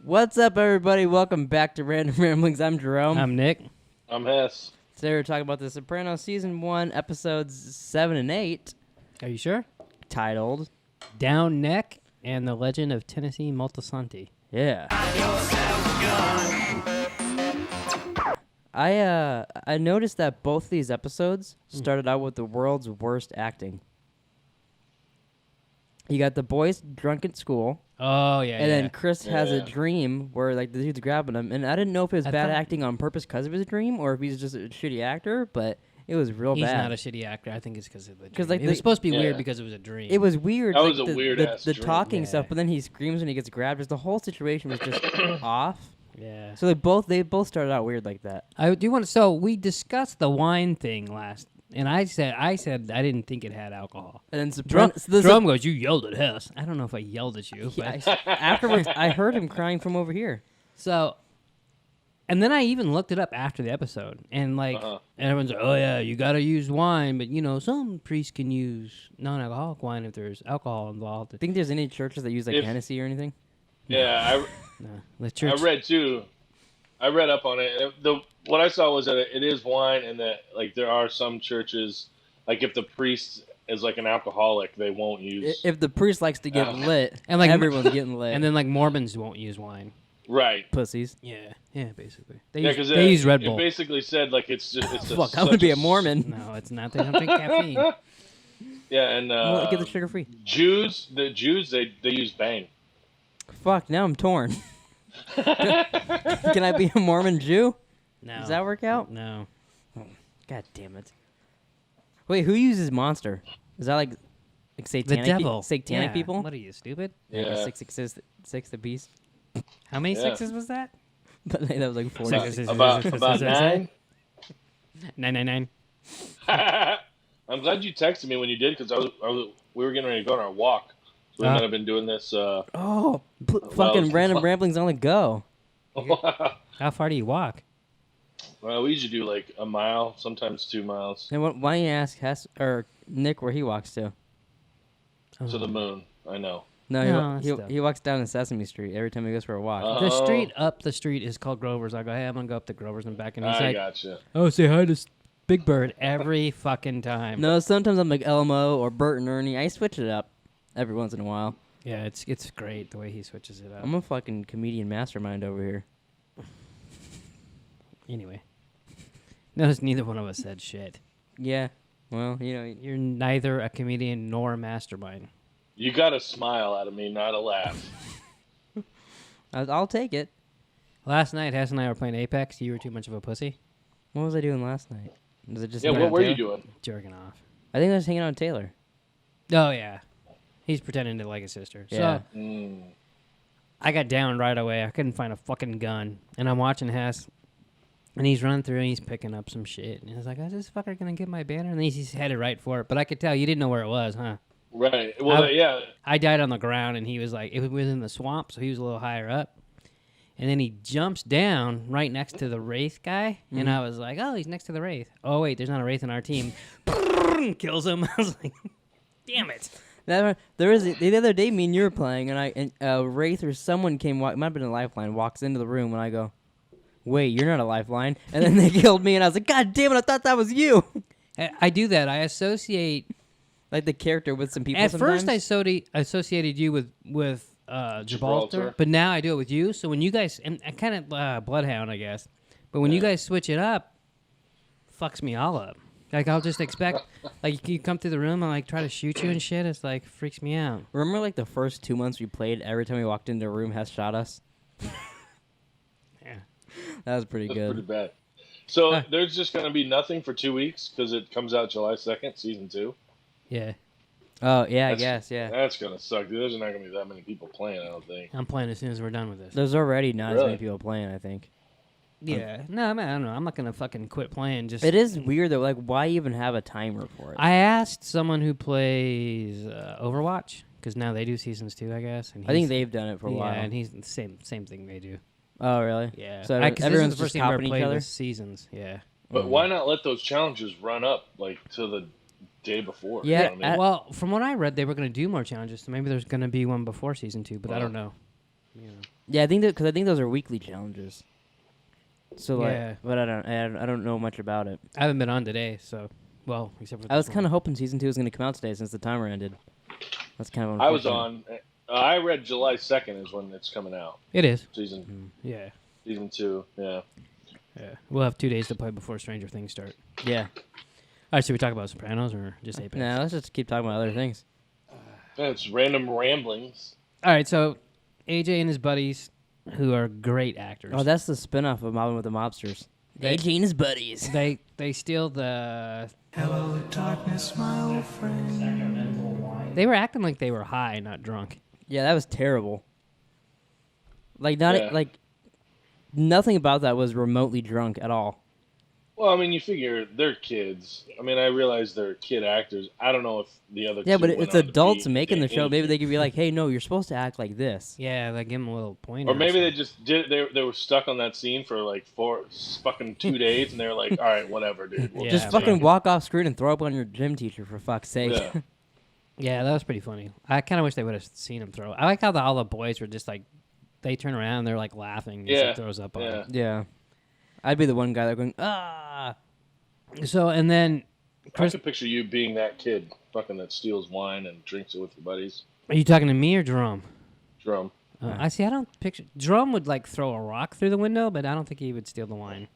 What's up, everybody? Welcome back to Random Ramblings. I'm Jerome. I'm Nick. I'm Hess. Today we're talking about the Sopranos Season 1, Episodes 7 and 8, Are you sure? titled... Down Neck and the Legend of Tennessee Moltisanti. Yeah. I noticed that both these episodes started out with the world's worst acting. You got the boys drunk at school. Oh, yeah, And then Chris has a Yeah. dream where like the dude's grabbing him, and I didn't know if it was I bad thought- acting on purpose because of his dream, or if he's just a shitty actor. But it was real He's bad. not a shitty actor. I think it's because of the dream. 'Cause, like, it was the- supposed to be weird Yeah. because it was a dream. It was weird. That like, was a the, weird-ass the dream. talking Yeah. stuff, but then he screams when he gets grabbed. Just the whole situation was just off. Yeah. So they both started out weird like that. I do want to. So we discussed the wine thing last, and I said I didn't think it had alcohol. And then Drum, Sopranos. Drum goes, "You yelled at Hess." I don't know if I yelled at you, but Afterwards, I heard him crying from over here. so. And then I even looked it up after the episode, and like, and everyone's like, "Oh yeah, you gotta use wine," but you know, some priests can use non-alcoholic wine if there's alcohol involved. Think there's any churches that use like If- Hennessy or anything? Yeah, No, the I church. read too. I read up on it. And what I saw was that it is wine, and that like there are some churches, like if the priest is like an alcoholic, they won't use. If the priest likes to get lit, And, like, everyone's getting lit. And then like Mormons won't use wine. Right. Pussies. Yeah, basically. Yeah, because they use Red It Bull. basically said like it's just it's Fuck, such I'm gonna be a Mormon. No, it's not. They don't drink caffeine. Yeah, and Well, get the sugar free. the Jews they use Bang. Fuck, now I'm torn. Can I be a Mormon Jew? No. Does that work out? No. God damn it. Wait, who uses Monster? Is that like The satanic devil. satanic Yeah. people? What are you, stupid? Yeah. 6 apiece. How many Yeah. sixes was that? But that was like 40. About 9. 999. I'm glad you texted me when you did because we were getting ready to go on our walk. So we might have been doing this. Oh, fucking random ramblings on the go. How far do you walk? Well, we usually do like a mile, sometimes 2 miles And why don't you ask Hess or Nick where he walks to? to the moon. I know. No, No, he it's he walks down to Sesame Street every time he goes for a walk. The Oh. street up the street is called Grover's. I go, hey, I'm going to go up to Grover's and back. And he's I like, gotcha. oh, say hi to Big Bird every fucking time. No, sometimes I'm like Elmo or Bert and Ernie. I switch it up every once in a while. Yeah, it's great the way he switches it up. I'm a fucking comedian mastermind over here. Anyway. Notice neither one of us said shit. Yeah. Well, you know, You're neither a comedian nor a mastermind. You got to smile out of me, not a laugh. I'll take it. Last night, Hess and I were playing Apex. You were too much of a pussy. What was I doing last night? Was it just Yeah, hanging what out were with you Taylor? doing? Jerking off. I think I was hanging out with Taylor. Oh, yeah. He's pretending to like his sister. Yeah. So Mm. I got down right away. I couldn't find a fucking gun. And I'm watching Hess. And he's running through and he's picking up some shit. And he's like, is this fucker going to get my banner? And he's headed right for it. But I could tell you didn't know where it was, huh? Right. Well, yeah. I died on the ground, and he was like, it was in the swamp, so he was a little higher up. And then he jumps down right next to the Wraith guy, and I was like, oh, he's next to the Wraith. Oh, wait, there's not a Wraith in our team. Kills him. I was like, damn it. There was the other day. Me and you were playing, and Wraith or someone came. Might have been a lifeline. Walks into the room, and I go, "Wait, you're not a lifeline." And then they killed me, and I was like, "God damn it! I thought that was you." I do that. I associate. Like the character with some people. At sometimes. first, I associated you with Gibraltar, but now I do it with you. So when you guys, and I kind of Bloodhound, I guess, but when you guys switch it up, fucks me all up. Like I'll just expect, like you come through the room and like try to shoot you and shit. It's like freaks me out. Remember, like the first 2 months we played. Every time we walked into a room, Hess shot us. Yeah. That was pretty That's good. pretty bad. So there's just going to be nothing for 2 weeks because it comes out July 2nd, season 2. Yeah. Oh yeah, I That's- guess yeah. That's going to suck. Dude. There's not going to be that many people playing, I don't think. I'm playing as soon as we're done with this. There's already not as Really? many people playing. I think Yeah. No, man, I don't know. I'm not gonna fucking quit playing. Just it is weird though. Like, why even have a timer for it? I asked someone who plays Overwatch because now they do seasons 2, I guess. And I think he's- they've done it for a while. Yeah, and he's the same thing they do. Oh really? Yeah. So Because everyone's this is the first just game I've ever copying each played other. with seasons. Yeah. But why not let those challenges run up like to the day before? Yeah, You know what I mean? Well, from what I read, they were going to do more challenges, so maybe there's going to be one before season 2, but I don't know. you know. Yeah, I think because I think those are weekly challenges. So Yeah. but I don't know much about it. I haven't been on today, so except for I was this kind one. of hoping season 2 was going to come out today since the timer ended. That's kind of I was unfortunate. on. I read July 2nd is when it's coming out. It is. Season Yeah. 2. Yeah. Yeah. We'll have 2 days to play before Stranger Things start. Yeah. All right, should we talk about Sopranos or just Apex? No, let's just keep talking about other things. Yeah, it's random ramblings. All right, so AJ and his buddies, who are great actors. Oh, that's the spinoff of Mobbing with the Mobsters. AJ and his buddies. They steal the. Hello, darkness, my old friend. They were acting like they were high, not drunk. Yeah, that was terrible. Like not Yeah. like nothing about that was remotely drunk at all. Well, I mean, you figure they're kids. I mean, I realize they're kid actors. I don't know if the other Yeah, two but went it's on to adults be making the show. in- Maybe they could be like, "Hey, no, you're supposed to act like this." Yeah, like give them a little pointer. Or maybe they just did. They were stuck on that scene for like fucking 2 days, and they were like, "All right, whatever, dude. We'll Yeah, Just man. fucking walk off screen and throw up on your gym teacher for fuck's sake. Yeah. Yeah, that was pretty funny. I kind of wish they would have seen him throw. I like how all the boys were just like, they turn around and they're like laughing. And Yeah, he throws up on yeah. him. Yeah. I'd be the one guy that going, ah. So, and then, I could picture you being that kid, fucking that steals wine and drinks it with your buddies. are you talking to me or Jerome? Jerome. I see. I don't picture. Jerome would like throw a rock through the window, but I don't think he would steal the wine.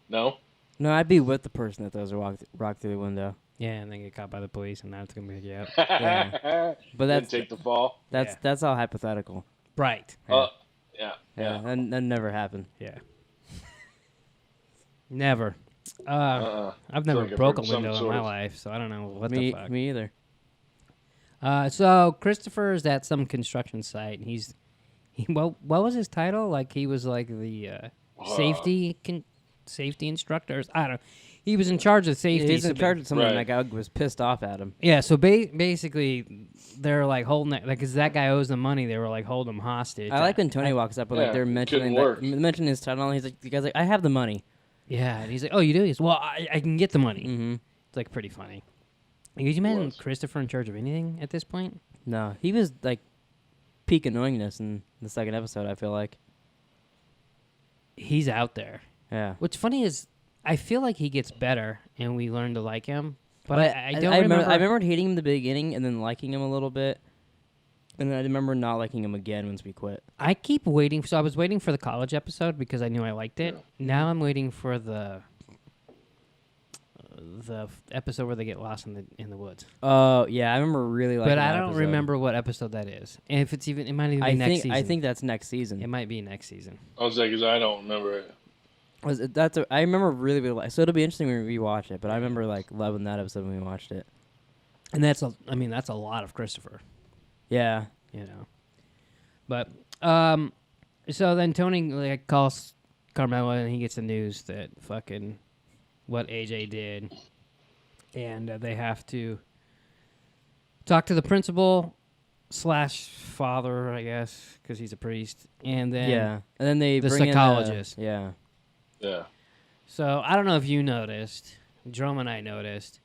No. No, I'd be with the person that throws a rock through the window. Yeah, and then get caught by the police, and that's gonna be out. Yeah. But Then that's take the fall. that's all hypothetical. Right. Yeah. Yeah, Yeah. that never happened. Yeah. Never. Uh-uh. I've Feel never like I've broke a heard some window in sort my of- life, so I don't know what me the fuck. me either. So Christopher is at some construction site, and what was his title? Like he was like the safety instructors. I don't know. He was in charge of safety. He's in so charge of something. Right. That guy was pissed off at him. Yeah, so basically, they're like holding it, like, 'cause that guy owes them money. They were like holding him hostage. I like when Tony walks up and like Yeah, they're it mentioning couldn't work. mentioning his title. And he's like, the guy's like, I have the money. Yeah, and he's like, "Oh, you do?" He's well, I can get the money. Mm-hmm. It's like pretty funny. Could you imagine was. Christopher in charge of anything at this point? No, he was like peak annoyingness in the second episode. I feel like. He's out there. Yeah. What's funny is I feel like he gets better, and we learn to like him. But I don't I remember. I remember hating him in the beginning and then liking him a little bit, and then I remember not liking him again once we quit. I keep waiting. So I was waiting for the college episode because I knew I liked it. Yeah. Now I'm waiting for the episode where they get lost in the woods. Oh yeah, I remember really liking. But I that don't episode. remember what episode that is. And if it's even, it might even be next season. I think that's next season. it might be next season. I was like, 'cause I don't remember it. I remember really, really so it'll be interesting when we rewatch it. But I remember like loving that episode when we watched it. And that's a lot of Christopher. Yeah. You know. But so then Tony like calls Carmela and he gets the news that fucking what AJ did, and they have to talk to the principal / father, I guess, because he's a priest, and then Yeah. And then they the bring psychologist. In yeah. Yeah. So I don't know if you noticed, Jerome and I noticed.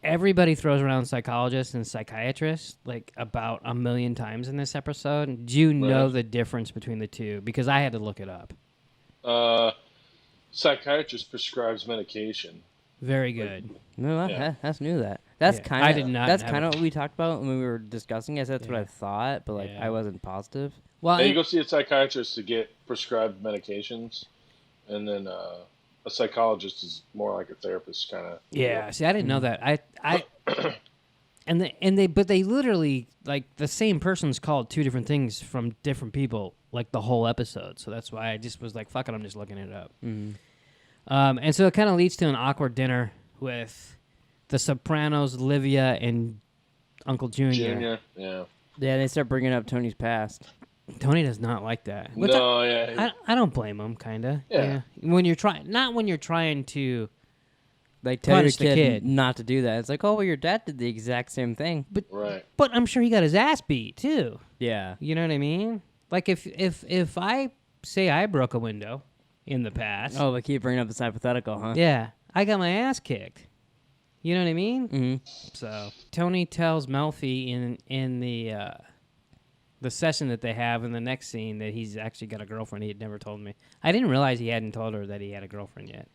Everybody throws around psychologist and psychiatrist like about 1 million times in this episode. Do you know Right. the difference between the two? Because I had to look it up. Psychiatrist prescribes medication. Very good. No, Yeah. that's new. That's Yeah. kind I of did not That's have kind of it. what we talked about when we were discussing it. That's what Yeah. I thought, but like Yeah. I wasn't positive. Well, And you go see a psychiatrist to get prescribed medications, and then a psychologist is more like a therapist kind of. yeah. See, I didn't know that. I but they literally like the same person's called two different things from different people like the whole episode. So that's why I just was like, fuck it, I'm just looking it up. Mm-hmm. And so it kind of leads to an awkward dinner with the Sopranos, Livia, and Uncle Junior. Junior, yeah. Yeah, they start bringing up Tony's past. Tony does not like that. Which No, yeah. I don't blame him, kind of. Yeah. When you're trying, not when you're trying to, Like tell your Punish the kid, kid. not to do that. It's like, oh well, your dad did the exact same thing. Right. but I'm sure he got his ass beat too. Yeah. You know what I mean? Like if I say I broke a window in the past, Oh, but keep bringing up this hypothetical, huh? yeah, I got my ass kicked. You know what I mean? Mm-hmm. So Tony tells Melfi in the the session that they have in the next scene that he's actually got a girlfriend. He had never told me. I didn't realize he hadn't told her that he had a girlfriend yet.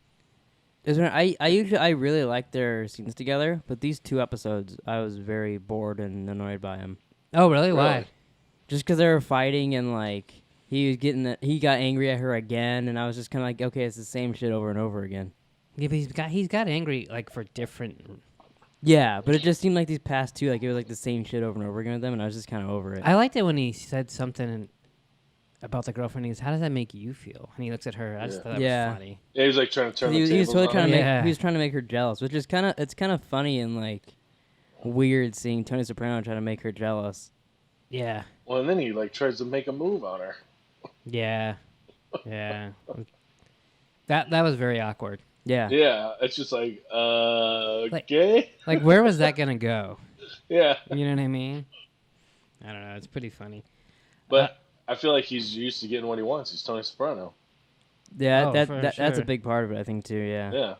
I really like their scenes together, but these 2 episodes I was very bored and annoyed by him. Oh, really? Why? Really? Just because they were fighting and like he got angry at her again, and I was just kind of like, okay, it's the same shit over and over again. Yeah, but he's got angry like for different. Yeah, but it just seemed like these past 2, like it was like the same shit over and over again with them, and I was just kind of over it. I liked it when he said something about the girlfriend. He goes, "How does that make you feel?" And he looks at her. I just thought that was funny. Yeah, he was like trying to turn he the was tables totally on trying her. to Yeah. he was trying to make her jealous, which is kind of funny and like weird seeing Tony Soprano trying to make her jealous. Yeah, Well, and then he like tries to make a move on her. yeah. That was very awkward. Yeah. Yeah, it's just like, okay? Like, where was that gonna go? Yeah. You know what I mean? I don't know. It's pretty funny. But I feel like he's used to getting what he wants. He's Tony Soprano. Yeah, Oh, that's sure. a big part of it, I think, too. Yeah. Yeah.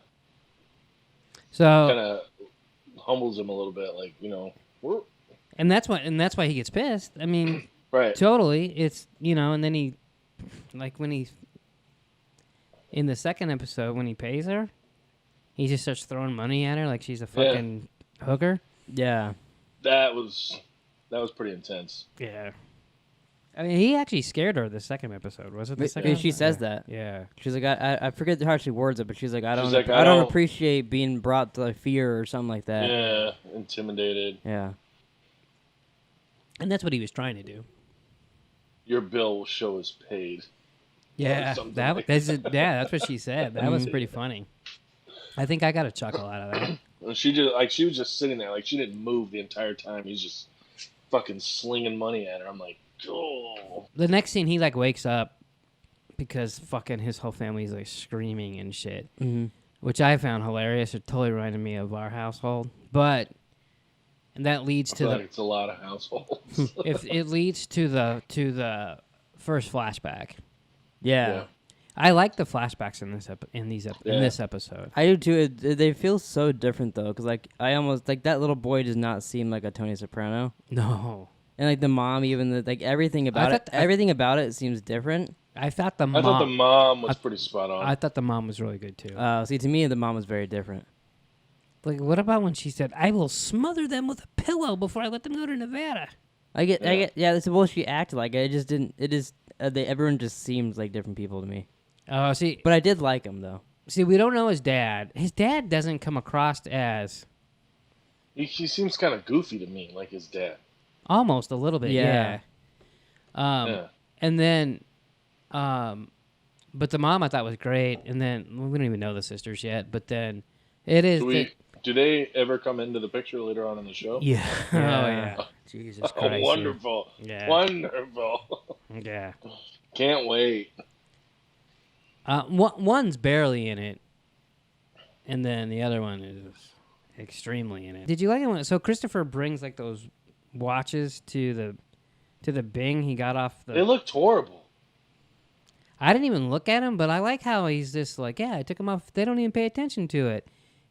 So, Kind of humbles him a little bit, like, we're... and that's why he gets pissed. I mean, Right. totally. It's and then he, like when he, in the second episode when he pays her, he just starts throwing money at her like she's a fucking hooker. Yeah. That was pretty intense. Yeah. I mean, he actually scared her the second episode. Was it the second? She episode? says Yeah. that. Yeah. She's like, I forget how she words it, but she's like, I She's like, don't I don't- appreciate being brought to fear or something like that. Yeah, intimidated. Yeah. And that's what he was trying to do. Your bill will show is paid. Yeah. something That like that's what she said. That was pretty funny. I think I got a chuckle out of that. And she was just sitting there, like she didn't move the entire time. He's just fucking slinging money at her. I'm like, oh. The next scene, he like wakes up because fucking his whole family's like screaming and shit, which I found hilarious. It totally reminded me of our household, and that leads I to feel the like it's a lot of households. if it leads to the first flashback. Yeah. I like the flashbacks in this episode. I do too. They feel so different though, because like I almost like that little boy does not seem like a Tony Soprano, No, and like the mom, even like everything about thought- everything about it seems different. I thought the I thought the mom. mom was pretty spot on. I thought the mom was really good too. See, to me, the mom was very different. Like, what about when she said, "I will smother them with a pillow before I let them go to Nevada"? I get, that's the bullshit she acted like. I just didn't. It is. Everyone just seems like different people to me. Oh, see, But I did like him though. we don't know his dad. His dad doesn't come across as He seems kind of goofy to me, like his dad. almost a little bit. Yeah. Yeah. And then, but the mom I thought was great. And then we don't even know the sisters yet. But then it is. Do they ever come into the picture later on in the show? Yeah. Oh Yeah. yeah. Jesus Oh, Christ. wonderful. Yeah. Wonderful. Yeah. Can't wait. One's barely in it, and then the other one is extremely in it. Did you like it when so Christopher brings like those watches to the Bing he got off the? They looked horrible. I didn't even look at him, but I like how he's just like, yeah, I took him off. They don't even pay attention to it,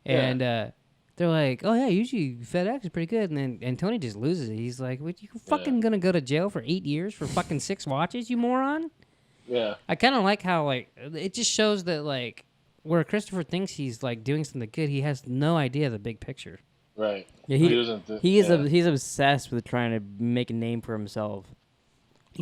and they're like, oh yeah, usually FedEx is pretty good, and Tony just loses it. He's like, what, you fucking gonna go to jail for 8 years for fucking 6 watches, you moron? Yeah. I kind of like how like it just shows that like where Christopher thinks he's like doing something good, he has no idea of the big picture. Right. Yeah, he's obsessed with trying to make a name for himself.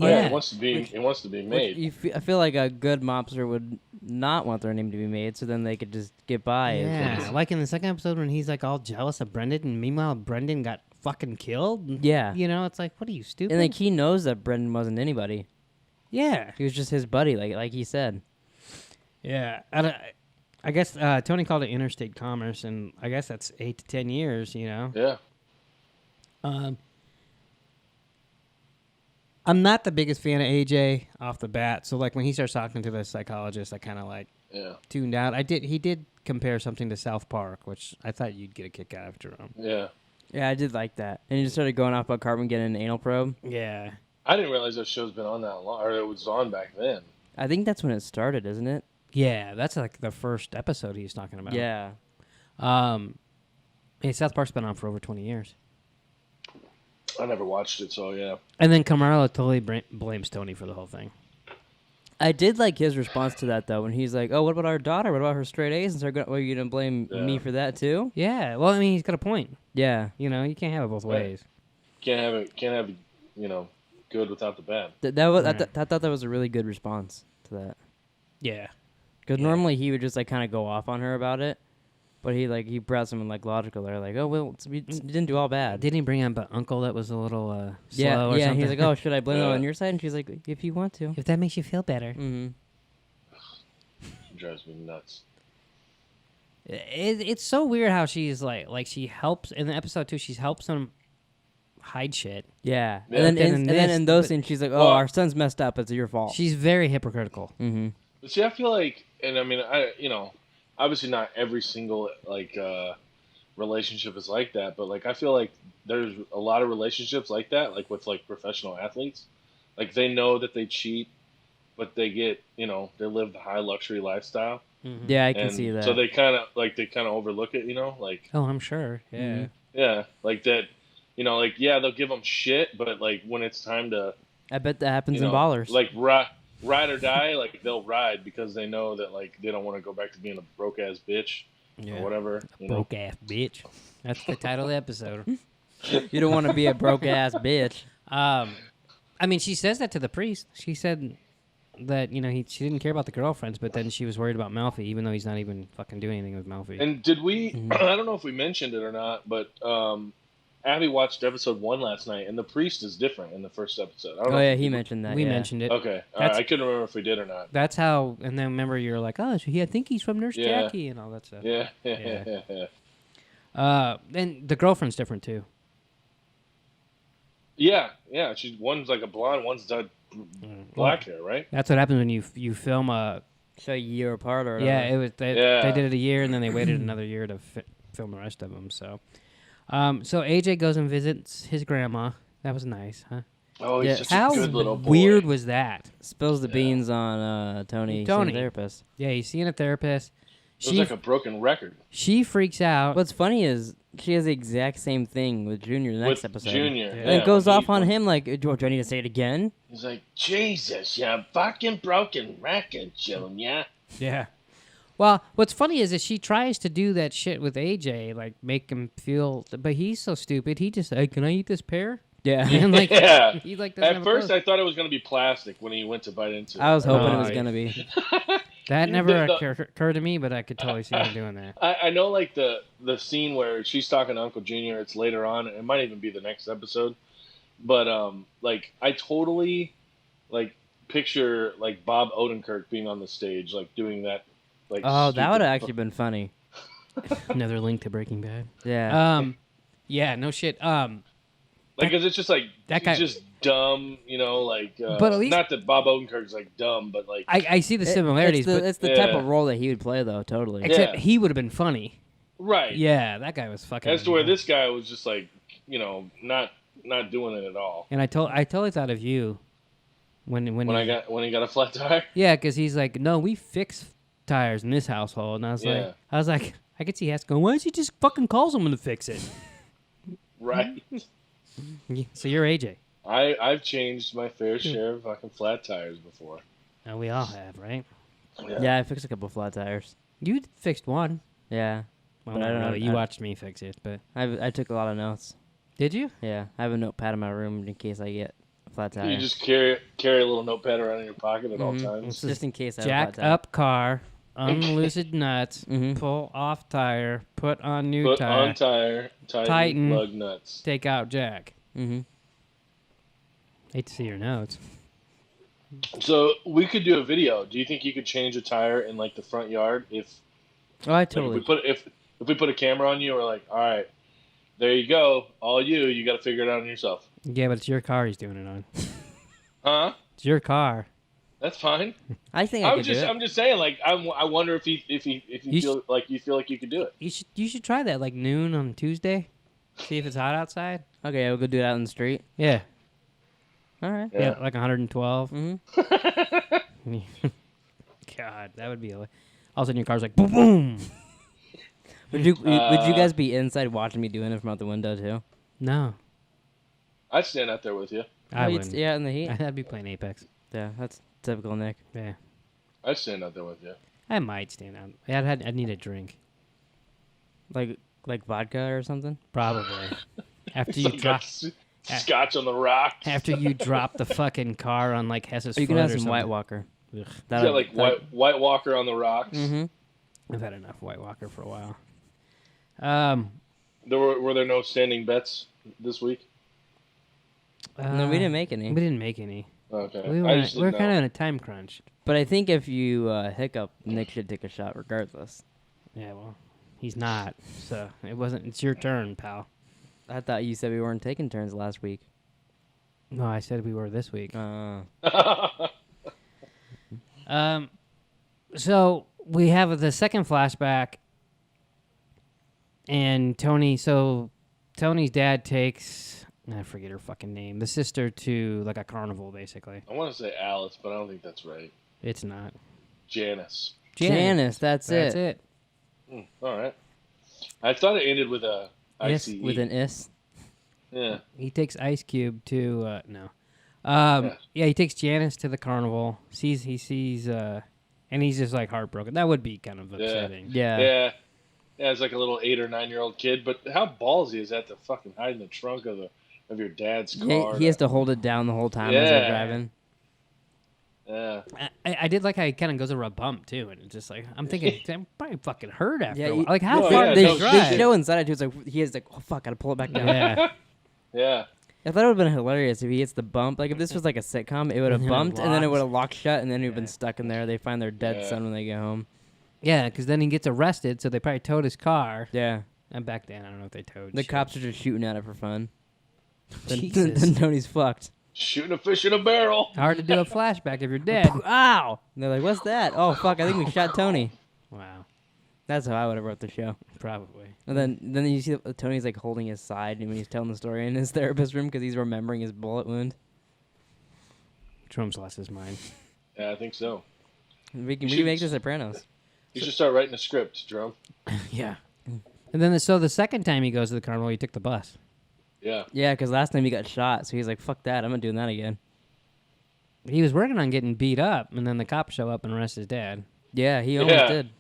Oh, yeah. It wants to be made. I feel like a good mobster would not want their name to be made, so then they could just get by. Yeah, like in the second episode when he's like all jealous of Brendan, and meanwhile Brendan got fucking killed. Yeah. You know, it's like, what are you, stupid? And like he knows that Brendan wasn't anybody. Yeah. He was just his buddy, like he said. Yeah. I guess Tony called it interstate commerce, and I guess that's 8 to 10 years, you know? Yeah. I'm not the biggest fan of AJ off the bat, so like when he starts talking to the psychologist, I kind of like tuned out. He did compare something to South Park, which I thought you'd get a kick out of, Jerome. Yeah. Yeah, I did like that. And he just started going off about Cartman getting an anal probe. Yeah. I didn't realize that show's been on that long, or it was on back then. I think that's when it started, isn't it? Yeah, that's like the first episode he's talking about. Yeah. Hey, South Park's been on for over 20 years. I never watched it, so yeah. And then Carmelo totally blames Tony for the whole thing. I did like his response to that though, when he's like, "Oh, what about our daughter? What about her straight A's? And so are you gonna blame me for that too?" Yeah. Well, I mean, he's got a point. Yeah. You know, you can't have it both ways. Can't have good without the bad. That was. Right. I thought that was a really good response to that. Yeah. Because Yeah. normally he would just like kind of go off on her about it, but he brought something like logical there, like, "Oh well, you didn't do all bad." Didn't he bring up an uncle that was a little slow Yeah, or yeah. something? He's like, "Oh, should I blame it Yeah. on your side?" And she's like, "If you want to." if that makes you feel better. Mm-hmm. It drives me nuts. It's so weird how she's like she helps in the episode 2. She helps him hide shit. Yeah. Yeah. And Then then this- in those but- scenes, she's like, "Oh, Well- our son's messed up. It's your fault." She's very hypocritical. Mm-hmm. But see, I feel like, and I mean, obviously not every single relationship is like that, but like I feel like there's a lot of relationships like that, like with like professional athletes, like they know that they cheat, but they get they live the high luxury lifestyle. Mhm. Yeah, I can And see that. So they kind of overlook it, like Oh, I'm sure. Yeah. Mhm. yeah, like that, like yeah, they'll give them shit, but like when it's time to I bet that happens you in know, ballers. like ride or die, like they'll ride because they know that like they don't want to go back to being a broke ass bitch Yeah. or whatever. Broke ass bitch. That's the title of the episode. You don't want to be a broke ass bitch. I mean, she says that to the priest. She said that she didn't care about the girlfriends, but then she was worried about Malfi, even though he's not even fucking doing anything with Malfi. And did we? Mm-hmm. I don't know if we mentioned it or not, but Abby watched episode 1 last night, and the priest is different in the first episode. I don't Oh know yeah, if he you- mentioned that. we yeah. mentioned it. Okay, That's- I couldn't remember if we did or not. That's how. And then remember, you're like, oh, so I think he's from Nurse Yeah. Jackie and all that stuff. Yeah, Yeah. yeah. And the girlfriend's different too. Yeah. One's like a blonde, one's got black hair, right? That's what happens when you film a. So a year apart or Yeah, whatever. it was. They Yeah. did it a year, and then they waited another year to film the rest of them. So, so AJ goes and visits his grandma. That was nice, huh? Oh, he's Yeah. such How a good little boy. weird was that? Spills the Yeah. beans on Tony, Tony. seeing a therapist. Yeah, he's seeing a therapist. It was like a broken record She freaks out. What's funny is she has the exact same thing with Junior the next with episode. Junior. Yeah. And it goes when off he- on him like, do I need to say it again? He's like, Jesus, you fucking broken record, Junior. Yeah. Well, what's funny is that she tries to do that shit with AJ, like make him feel, but he's so stupid. He just, hey, can I eat this pear? Yeah. And like, Yeah. he like doesn't At have a first, clue. I thought it was going to be plastic when he went to bite into it. I was hoping it Oh, was yeah. going to be. That never The- occurred to me, but I could totally see him doing that. I know, like, the scene where she's talking to Uncle Junior, it's later on. It might even be the next episode. But, like, I totally, like, picture, like, Bob Odenkirk being on the stage, like, doing that, like, Oh, that would have stupid- actually been funny. Another link to Breaking Bad. Yeah. Yeah, no shit. Like, 'cause it's just, like, That guy- he's just dumb, like, But at least- not that Bob Odenkirk's, like, dumb, but, like, I see the similarities, It's the type Yeah. of role that he would play, though, totally. except Yeah. he would have been funny. right. Yeah, that guy was fucking. As to where this guy was just, like, not doing it at all. And I totally thought of you when When he got a flat tire. yeah, because he's like, no, we fix tires in this household, and Yeah. I was like, I could see Hess going, why does he just fucking call someone to fix it? Right. So you're AJ. I've changed my fair share of fucking flat tires before. And we all have, right? Yeah, I fixed a couple flat tires. You fixed one. Yeah. Well, But I not don't know, really. You I- watched me fix it, but I took a lot of notes. did you? Yeah. I have a notepad in my room in case I get a flat tire. You just carry a little notepad around in your pocket at all Mhm. times. Just in case I have a Jack flat tire. up car, unloosened nuts, Mhm. pull off tire, put on new Put tire, on tire, Tighten. lug nuts. take out jack. Mm-hmm. Hate to see your notes. So we could do a video. Do you think you could change a tire in like the front yard if Oh, I like, totally. if we put a camera on you? We're like, all right, there you go, all you got to figure it out on yourself. Yeah, but it's your car he's doing it on. Huh? It's your car. That's fine. I think I could do it. I'm just saying, like, I wonder if you You feel like you could do it. You should try that like noon on Tuesday. See if it's hot outside. Okay, we'll go do it out in the street. Yeah. All right. Yeah, like 112. Mm-hmm. God, that would be. All of a sudden, your car's like boom, boom. Would you guys be inside watching me doing it from out the window too? No. I'd stand out there with you. I you'd wouldn't. stay out in the heat. I'd be playing Apex. Yeah, that's typical Nick. Yeah. I'd stand out there with you. I might stand out. I'd need a drink. Like vodka or something. Probably. After you drop Scotch on the rocks. after you drop the fucking car on like Hess's You foot can have or some something. White Walker. Ugh. Yeah, like White Walker on the rocks. Mm-hmm. I've had enough White Walker for a while. Were there no standing bets this week? No, we didn't make any. We didn't make any. Okay. We were kind of in a time crunch. But I think if you hiccup, Nick should take a shot regardless. Yeah, well, he's not. So it wasn't. It's your turn, pal. I thought you said we weren't taking turns last week. No, I said we were this week. So we have the second flashback, and Tony's dad takes, I forget her fucking name, the sister to like a carnival, basically. I want to say Alice, but I don't think that's right. It's not. Janice. Janice, that's it. All right. I thought it ended with a Yes, ICE. With an is. Yeah. He takes Ice Cube to he takes Janice to the carnival. He sees and he's just like heartbroken. That would be kind of upsetting. Yeah. Yeah. Yeah, it's like a little 8 or 9-year-old kid, but how ballsy is that to fucking hide in the trunk of your dad's car? He has to hold it down the whole time as they're Yeah. driving. Yeah. I did like how he kind of goes over a bump too, and it's just like I'm thinking, I'm probably fucking hurt after. Yeah, a while. Like how no, far yeah, did no, they They drive? show inside it too. It's like he is like, oh fuck, gotta pull it back down. Yeah, Yeah. I thought it would have been hilarious if he hits the bump. Like if this was like a sitcom, it would have And then it bumped and then it locks. would have locked shut, and then he'd Yeah. been stuck in there. They find their dead Yeah. son when they get home. yeah, because then he gets arrested, so they probably towed his car. Yeah. And back then, I don't know if they towed. The shit. cops are just shooting at it for fun. Then, Jesus. then Tony's fucked. Shooting a fish in a barrel. Hard to do a flashback if you're dead. Ow! And they're like, what's that? Oh fuck, I think we shot Tony. Wow, That's how I would have wrote the show. probably. And then you see Tony's like holding his side when he's telling the story in his therapist room because he's remembering his bullet wound. Trump's lost his mind. Yeah, I think so. We can You remake should- The Sopranos. You should start writing a script, Jerome. Yeah. And then so the second time he goes to the carnival, he took the bus. Yeah. Yeah, because last time he got shot, so he's like, fuck that, I'm not doing that again. He was working on getting beat up, and then the cops show up and arrest his dad. Yeah, he almost Yeah. did.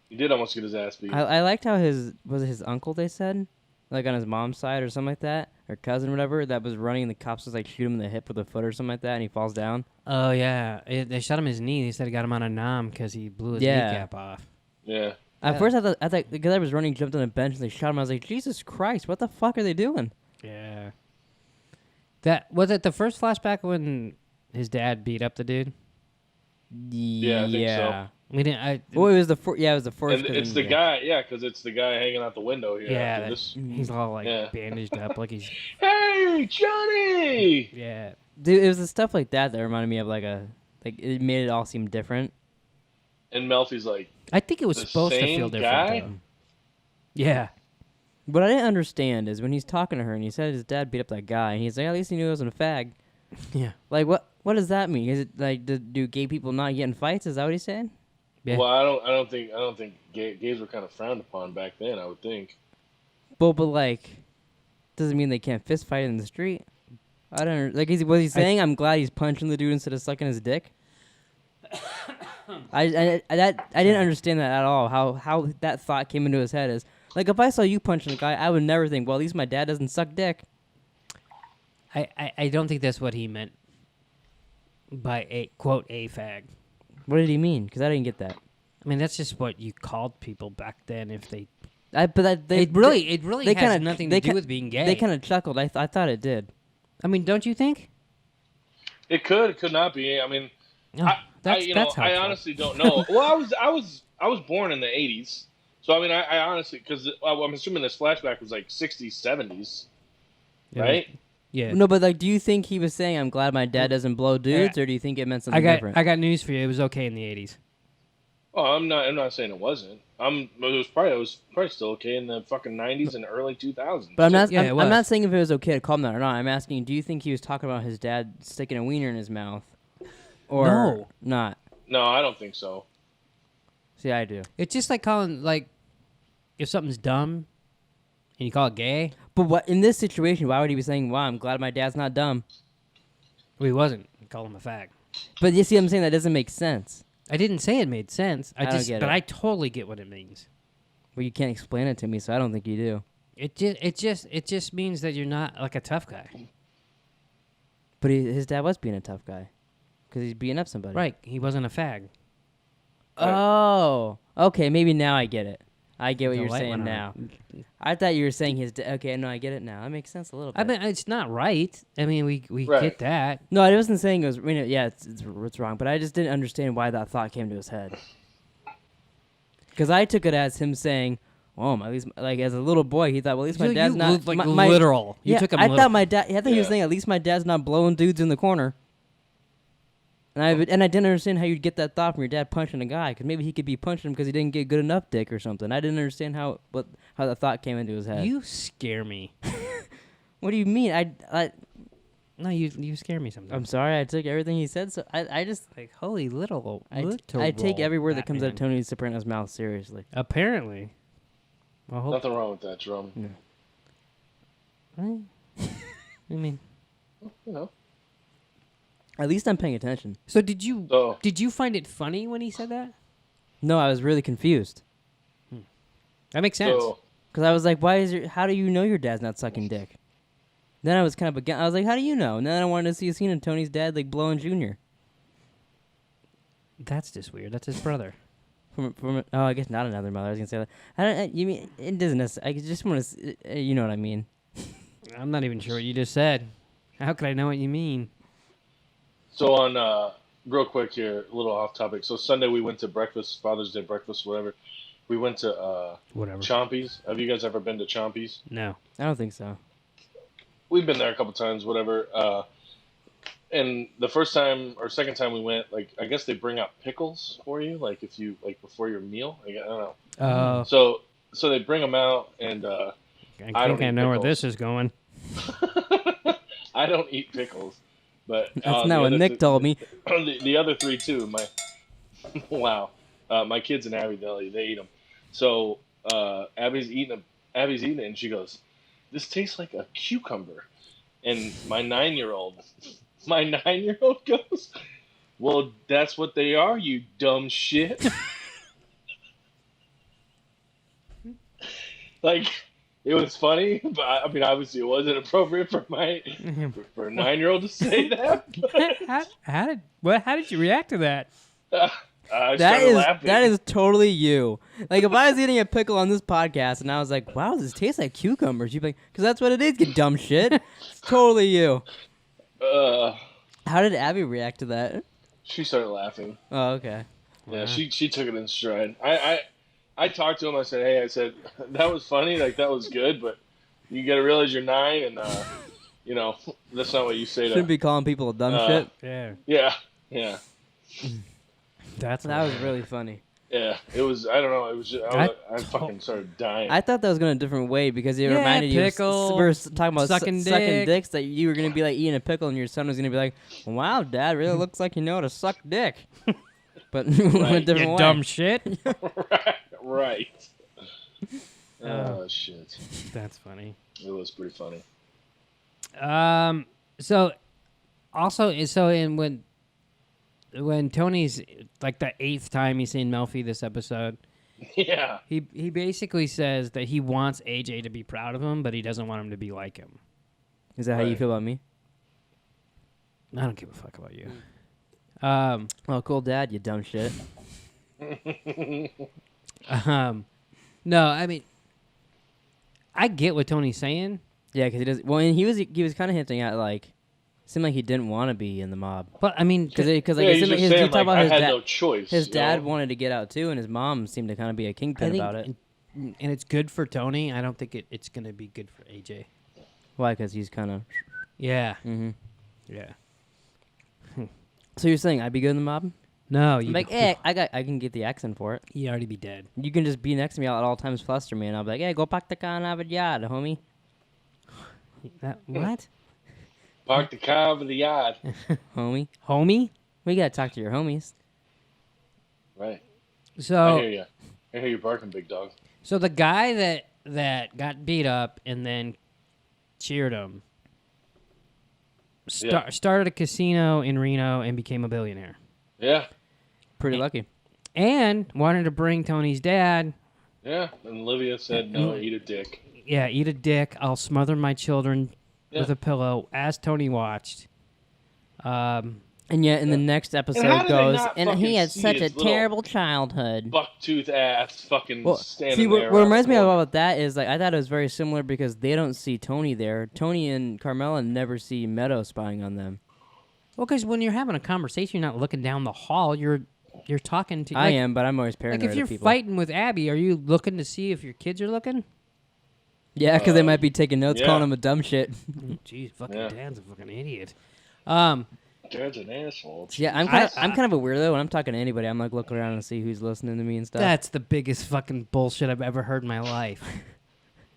He did almost get his ass beat. I liked how was it his uncle, they said? Like on his mom's side or something like that? Or cousin or whatever, that was running and the cops was like shoot him in the hip with a foot or something like that and he falls down. Oh yeah, they shot him in his knee. They said it got him on a nom because he blew his Yeah. kneecap off. Yeah. At first I thought the guy was running, jumped on a bench and they shot him. I was like, Jesus Christ, what the fuck are they doing? Yeah. That was it. The first flashback when his dad beat up the dude. Yeah, I think so. We didn't. Well, it was the it was the first. And it's the guy, yeah, because it's the guy hanging out the window here. Yeah, after that, this. he's all like Yeah. bandaged up, like he's Hey, Johnny! yeah. Dude, it was the stuff like that reminded me of it made it all seem different. And Melfi's like, I think it was The supposed to same feel different. guy? Though. Yeah. What I didn't understand is when he's talking to her and he said his dad beat up that guy and he's like, at least he knew he wasn't a fag. Yeah. Like what does that mean? Is it like do gay people not get in fights? Is that what he's saying? Yeah. well, I don't think gays were kind of frowned upon back then. I would think. But like, doesn't mean they can't fist fight in the street. I don't like. Was he saying I'm glad he's punching the dude instead of sucking his dick? I didn't understand that at all. How that thought came into his head is like if I saw you punching a guy, I would never think, well, at least my dad doesn't suck dick. I don't think that's what he meant by a quote a fag. What did he mean? Because I didn't get that. I mean, that's just what you called people back then. If they, It really they has kinda- nothing they to do ki- with being gay. They kind of chuckled. I thought it did. I mean, don't you think? It could not be. I mean, No, that's helpful. I honestly don't know. Well, I was born in the '80s, so I mean, I honestly, because I'm assuming this flashback was like '60s, '70s, Yeah. right? Yeah. No, but like, do you think he was saying I'm glad my dad doesn't blow dudes, or do you think it meant something different? I got news for you. It was okay in the 80s. Oh, I'm not saying it wasn't. It was probably still okay in the fucking '90s and early 2000s. But I'm not. Yeah, it I'm was. not saying if it was okay to call him that or not. I'm asking, do you think he was talking about his dad sticking a wiener in his mouth, or No. not? No, I don't think so. See, I do. It's just like calling, like, if something's dumb, And you call it gay? But what in this situation? Why would he be saying, "Wow, I'm glad my dad's not dumb"? Well, he wasn't. You called him a fag. But you see, what I'm saying that doesn't make sense. I didn't say it made sense. I don't get but it. I totally get what it means. Well, you can't explain it to me, so I don't think you do. It just means that you're not like a tough guy. But his dad was being a tough guy, because he's beating up somebody. Right. He wasn't a fag. Oh, okay. Maybe now I get it. I get what The you're light saying went now. on. I thought you were saying his dad. Okay, no, I get it now. That makes sense a little bit. I mean, it's not right. I mean, we Right. get that. No, I wasn't saying it was. I mean, yeah, it's wrong, but I just didn't understand why that thought came to his head. Because I took it as him saying, "Oh, at least like as a little boy, he thought, well, at least my So dad's you not like my, literal. You yeah, took him I literal. thought my dad. I thought he was Yeah. saying at least my dad's not blowing dudes in the corner. And I didn't understand how you'd get that thought from your dad punching a guy, because maybe he could be punching him because he didn't get good enough dick or something. I didn't understand how the thought came into his head. You scare me. What do you mean? No, you scare me sometimes. I'm sorry. I took everything he said. So I just Like, holy little. I take every word that comes out of Batman. Tony Soprano's mouth seriously. Apparently. Well, hope, Nothing wrong with that, Jerome. I mean, You know. At least I'm paying attention. so did you So find it funny when he said that? No, I was really confused That makes sense. so because I was like, how do you know your dad's not sucking dick? Then I was kind of again. I was like, how do you know? And then I wanted to see a scene of Tony's dad like blowing Junior. That's just weird. That's his brother. Oh, I guess not another mother. I was gonna say that. You mean it doesn't necessarily. I just want to. You know what I mean? I'm not even sure what you just said. How could I know what you mean? So on real quick here, a little off topic. So Sunday we went to breakfast, Father's Day breakfast, whatever. We went to Whatever. Chompies. Have you guys ever been to Chompies? No. I don't think so. We've been there a couple times, whatever. And the first time or second time we went, like I guess they bring out pickles for you, like if you like before your meal. I don't know. So they bring them out, and I I don't think I eat know where pickles. this is going. I don't eat pickles, but That's the not what other Nick told me. The other three too. Wow, my kids and Abby they eat them. So Abby's eating it, and she goes, "This tastes like a cucumber," and my 9-year-old goes, "Well, that's what they are, you dumb shit." Like, it was funny, but I mean, obviously, it wasn't appropriate for a 9-year-old to say that. How did you react to that? I started laughing. That is totally you. Like if I was eating a pickle on this podcast and I was like, "Wow, this tastes like cucumbers," you'd be like, "Because that's what it is, you dumb shit." It's totally you. How did Abby react to that? She started laughing. Oh, okay. Yeah, she took it in stride. I talked to him. I said, "Hey, I said that was funny. Like that was good, but you got to realize you're 9, and you know that's not what you say Shouldn't to." be calling people dumb shit. Yeah. Yeah. That was really funny. Yeah, it was. I don't know. It was. Just, I fucking started dying. I thought that was going a different way because it Yeah, reminded you. pickle, We were talking about sucking sucking dick. dicks. That you were going to be like eating a pickle, and your son was going to be like, "Wow, Dad, really looks like you know how to suck dick." But in a Right. different You way. dumb shit. Right. Oh shit! That's funny. It was pretty funny. So when Tony's like the 8th time he's seen Melfi this episode, Yeah. he basically says that he wants AJ to be proud of him, but he doesn't want him to be like him. Is that how you Right. feel about me? I don't give a fuck about you. Oh, cool, Dad, you dumb shit. No, I mean, I get what Tony's saying, Yeah, because he does. Well, and he was kind of hinting at like, seemed like he didn't want to be in the mob but I mean, because like Yeah, it he's seemed like just his, saying, you talk like, about I his had dad. no choice. His you dad know? wanted to get out too, and his mom seemed to kind of be a I kingpin think, about it. and it's good for Tony. I don't think it's gonna be good for AJ. Why? Because he's kind of. Yeah, Mm-hmm. yeah. So you're saying I'd be good in the mob? No, I'm you like, hey, I can get the accent for it. you already be dead. You can just be next to me at all times, fluster me, and I'll be like, hey, go pack the car and have a yard, homie. What? Park the car over the yard. Homie. Homie? We gotta talk to your homies. Right. I So hear you. I hear you barking, big dog. So the guy that that got beat up and then cheered him. Started a casino in Reno and became a billionaire. Yeah. Pretty lucky. And wanted to bring Tony's dad. Yeah. And Olivia said, no, eat a dick. Yeah, eat a dick. I'll smother my children with a pillow as Tony watched. And yet, in the next episode goes, and he had such a terrible childhood. Bucktooth ass fucking standing see, there. what reminds me about that is, like, I thought it was very similar because they don't see Tony there. Tony and Carmela never see Meadow spying on them. Well, because when you're having a conversation, you're not looking down the hall. You're talking to. I am, but I'm always paranoid. Like if you're fighting with Abby, are you looking to see if your kids are looking? Yeah, because they might be taking notes, calling him a dumb shit. Jeez, fucking Dad's a fucking idiot. Dad's an asshole. Yeah, I'm kind of a weirdo. When I'm talking to anybody, I'm like looking around and see who's listening to me and stuff. That's the biggest fucking bullshit I've ever heard in my life.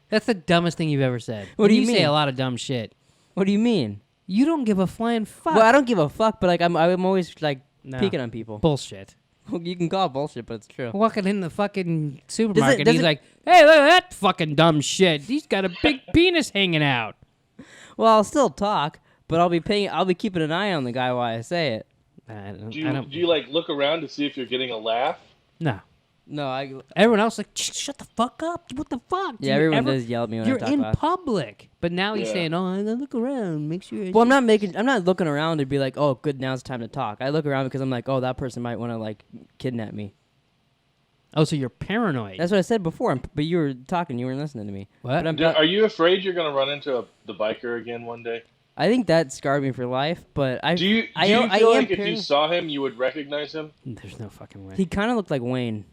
That's the dumbest thing you've ever said. What do you say mean? a lot of dumb shit. What do you mean? You don't give a flying fuck. Well, I don't give a fuck, but like I'm always like peeking on people. Bullshit. You can call it bullshit, but it's true. Walking in the fucking supermarket, he's like, "Hey, look at that fucking dumb shit. He's got a big penis hanging out." Well, I'll still talk, but I'll be keeping an eye on the guy while I say it. Do you like look around to see if you're getting a laugh? No. No, everyone else like, shut the fuck up. What the fuck? Yeah, everyone does yell at me when I talk You're in about it. public. But now he's saying, "Oh, I gotta look around, make sure." Well, I'm not looking around to be like, "Oh, good, now it's time to talk." I look around because I'm like, "Oh, that person might want to like kidnap me." Oh, so you're paranoid. That's what I said before, but you were talking, you weren't listening to me. What? Are you afraid you're gonna run into the biker again one day? I think that scarred me for life, but Do you feel like if you saw him, you would recognize him? There's no fucking way. He kind of looked like Wayne.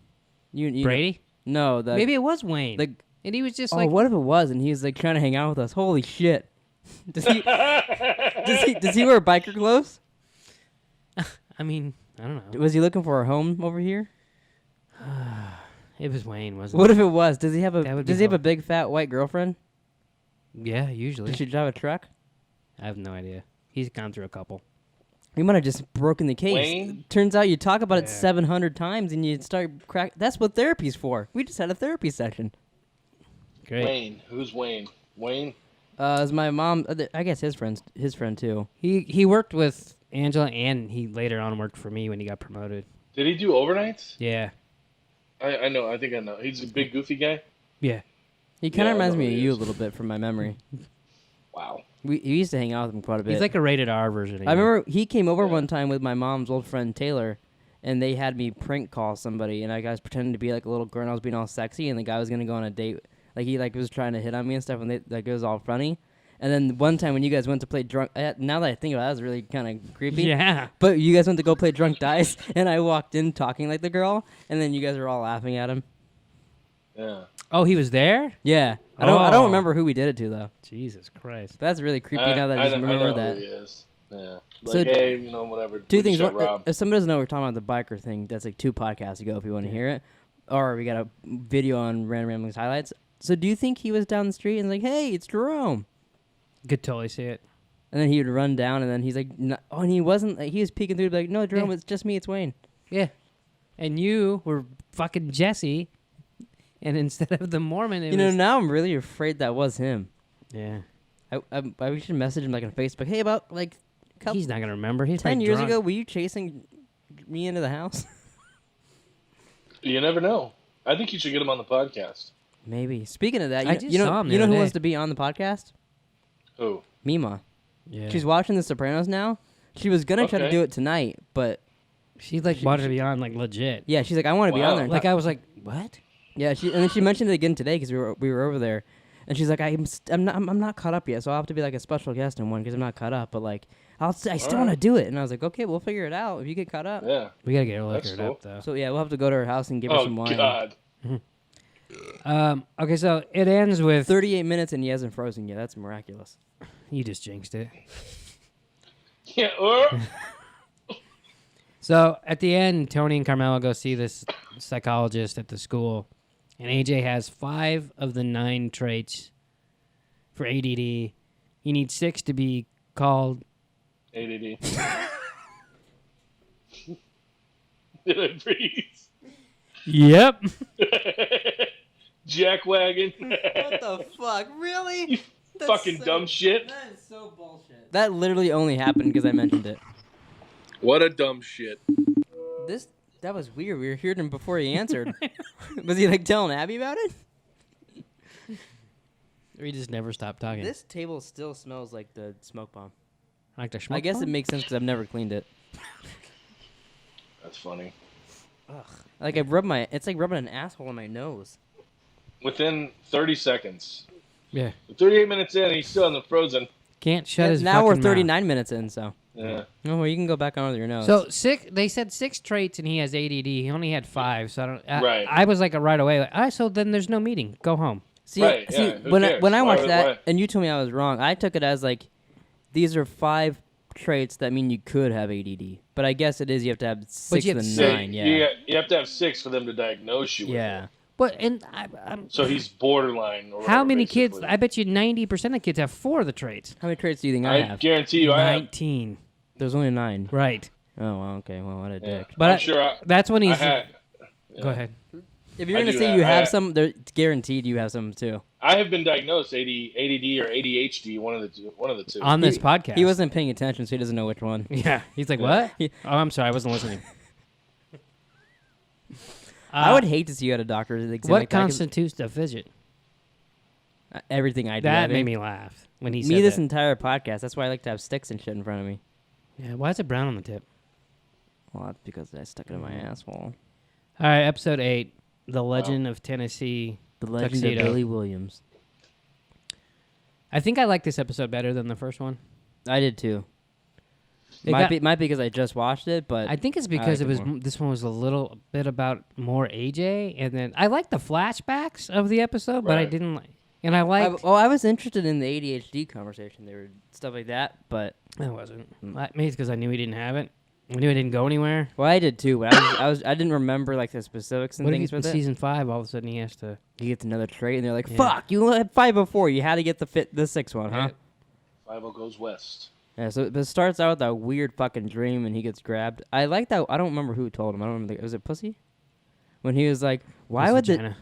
You Brady? No, maybe it was Wayne. Like, and he was just oh, like, what if it was? And he was like trying to hang out with us. Holy shit! Does he wear biker clothes? I mean, I don't know. Was he looking for a home over here? It was Wayne, wasn't What it? if it was? Does he have a big fat white girlfriend? Yeah, usually. Does she drive a truck? I have no idea. He's gone through a couple. We might have just broken the case. Wayne? Turns out you talk about it 700 times and you start crack. That's what therapy's for. We just had a therapy session. Great. Wayne. Who's Wayne? Wayne? Is my mom? I guess his friend too. He worked with Angela, and he later on worked for me when he got promoted. Did he do overnights? Yeah. I know. I think I know. He's a big goofy guy. Yeah. He kind of Yeah, I reminds know me who of he you a is. little bit from my memory. Wow. We used to hang out with him quite a bit. He's like a rated R version of you. I remember he came over one time with my mom's old friend Taylor, and they had me prank call somebody, and I was pretending to be like a little girl, and I was being all sexy, and the guy was gonna go on a date, like he like was trying to hit on me and stuff, and it was all funny. And then one time when you guys went to play drunk, now that I think about it, that was really kind of creepy. Yeah. But you guys went to go play drunk dice, and I walked in talking like the girl, and then you guys were all laughing at him. Yeah. Oh, he was there? Yeah, I don't remember who we did it to though. Jesus Christ. That's really creepy now that I just remember I know that. Who he is. Yeah. So Like, hey, whatever. Two things. Shut Rob. If somebody doesn't know, we're talking about the biker thing. That's like 2 podcasts ago. If you want to hear it, or we got a video on Random Ramblings highlights. So, do you think he was down the street and like, "Hey, it's Jerome"? Could totally see it. And then he would run down, and then he's like, "Oh," and he wasn't. Like, he was peeking through, like, "No, Jerome, it's just me. It's Wayne." Yeah. And you were fucking Jesse, and instead of the Mormon, it was... now I'm really afraid that was him. Yeah. I should message him like on Facebook. Hey, about like, He's not going to remember. He's 10 probably years drunk. ago, were you chasing me into the house? You never know. I think you should get him on the podcast. Maybe. Speaking of that, I just saw him the you know other who day. wants to be on the podcast? Who? Mima. Yeah. She's watching The Sopranos now. She was gonna try to Okay. do it tonight, but She like wanted to be on like legit. yeah, she's like, I want to be Wow. on there. and Like talk." I was like, what? Yeah, and then she mentioned it again today because we were over there, and she's like, I'm not caught up yet, so I'll have to be like a special guest in one because I'm not caught up, but like I still want to do it, and I was like, okay, we'll figure it out if you get caught up. Yeah. We gotta get her That's liquored cool. up though. So yeah, we'll have to go to her house and give her Oh, some wine. God. Okay, so it ends with 38 minutes and he hasn't frozen yet. That's miraculous. you just jinxed it. Yeah. So at the end, Tony and Carmela go see this psychologist at the school, and AJ has 5 of the 9 traits for ADD. He needs 6 to be called. ADD. Did I breathe? Yep. Did jackwagon. What the fuck? Really? You fucking dumb shit. That is so bullshit. That literally only happened because I mentioned it. What a dumb shit. That was weird. We were hearing him before he answered. Was he like telling Abby about it? Or he just never stopped talking. This table still smells like the smoke bomb. Like the smoke I guess bomb? it makes sense because I've never cleaned it. That's funny. Like it's like rubbing an asshole in my nose. Within 30 seconds. Yeah. 38 minutes in, he's still in the frozen. Can't shut his Now we're fucking 39 minutes in, so. Yeah. Oh, well, you can go back on with your nose. So they said 6 traits and he has ADD. He only had 5, so I don't. Right. I was like right away. Like, all right, so then there's no meeting. Go home. See, Right, yeah, who when cares? I Why watched would- that, why? and you told me I was wrong, I took it as like, these are 5 traits that mean you could have ADD. But I guess it is you have to have 6 you have and six. 9, yeah. You have to have 6 for them to diagnose you with Yeah. it. But and I'm. So he's borderline. Or How whatever, many kids? basically. I bet you 90% of kids have 4 of the traits. How many traits do you think I I have? guarantee you, I have. 19. There's only 9. Right. Oh, well, okay. Well, what a Yeah. dick. But I'm sure that's when I he's. had. Go ahead. If you're I going to do say have- you I have have- some, it's guaranteed you have some too. I have been diagnosed ADD or ADHD, one of the two. On this podcast. He wasn't paying attention, so he doesn't know which one. Yeah. He's like, Yeah. what? Oh, I'm sorry. I wasn't listening. I would hate to see you at a doctor's exam. What like that, 'cause constitutes a fidget? everything I do. That I made think. me laugh when he Me said this that. entire podcast. That's why I like to have sticks and shit in front of me. Yeah. Why is it brown on the tip? Well, that's because I stuck it in my asshole. All right. Episode 8. The Legend of Tennessee. The legend Tuxedo. of Billy Williams. I think I like this episode better than the first one. I did too. It Might got- be because I just watched it, but I think it's because like it it was more. this one was a little bit about more AJ, and then I like the flashbacks of the episode, but I Right. didn't like. And I like. I was interested in the ADHD conversation. There were stuff like that, but I wasn't. Maybe it's because I knew he didn't have it. I knew it didn't go anywhere. well, I did too. But I didn't remember like the specifics and What if things he's in with it. season 5? All of a sudden he has to. He gets another trait, and they're like, Yeah. "Fuck, you had 5 before. You had to get the 6th one, huh?" 5-0 goes west. Yeah. So it starts out with that weird fucking dream, and he gets grabbed. I like that. I don't remember who told him. I don't remember. Was it Pussy? When he was like, "Why His would vagina.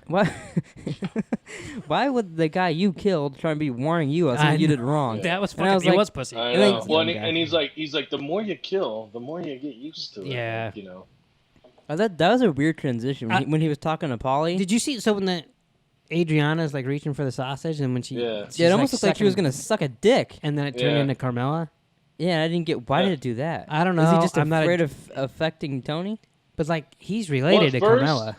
why would the guy you killed try and be warning you of something you did wrong?" That was And I fucking. was It like- was pussy. I And know. then- Well, Young guy. and he's like, the more you kill, the more you get used to it. Yeah. Like, you know. That was a weird transition when he was talking to Polly. Did you see? So when the Adriana's like reaching for the sausage, and when she Yeah. she's, Yeah, it almost looked like she was sucking- gonna suck a dick. and then it turned Yeah. into Carmela. Yeah, I didn't get why Yeah. did it do that. I don't Is he know. just I'm not a- afraid of affecting Tony? But like he's related to first- Carmela.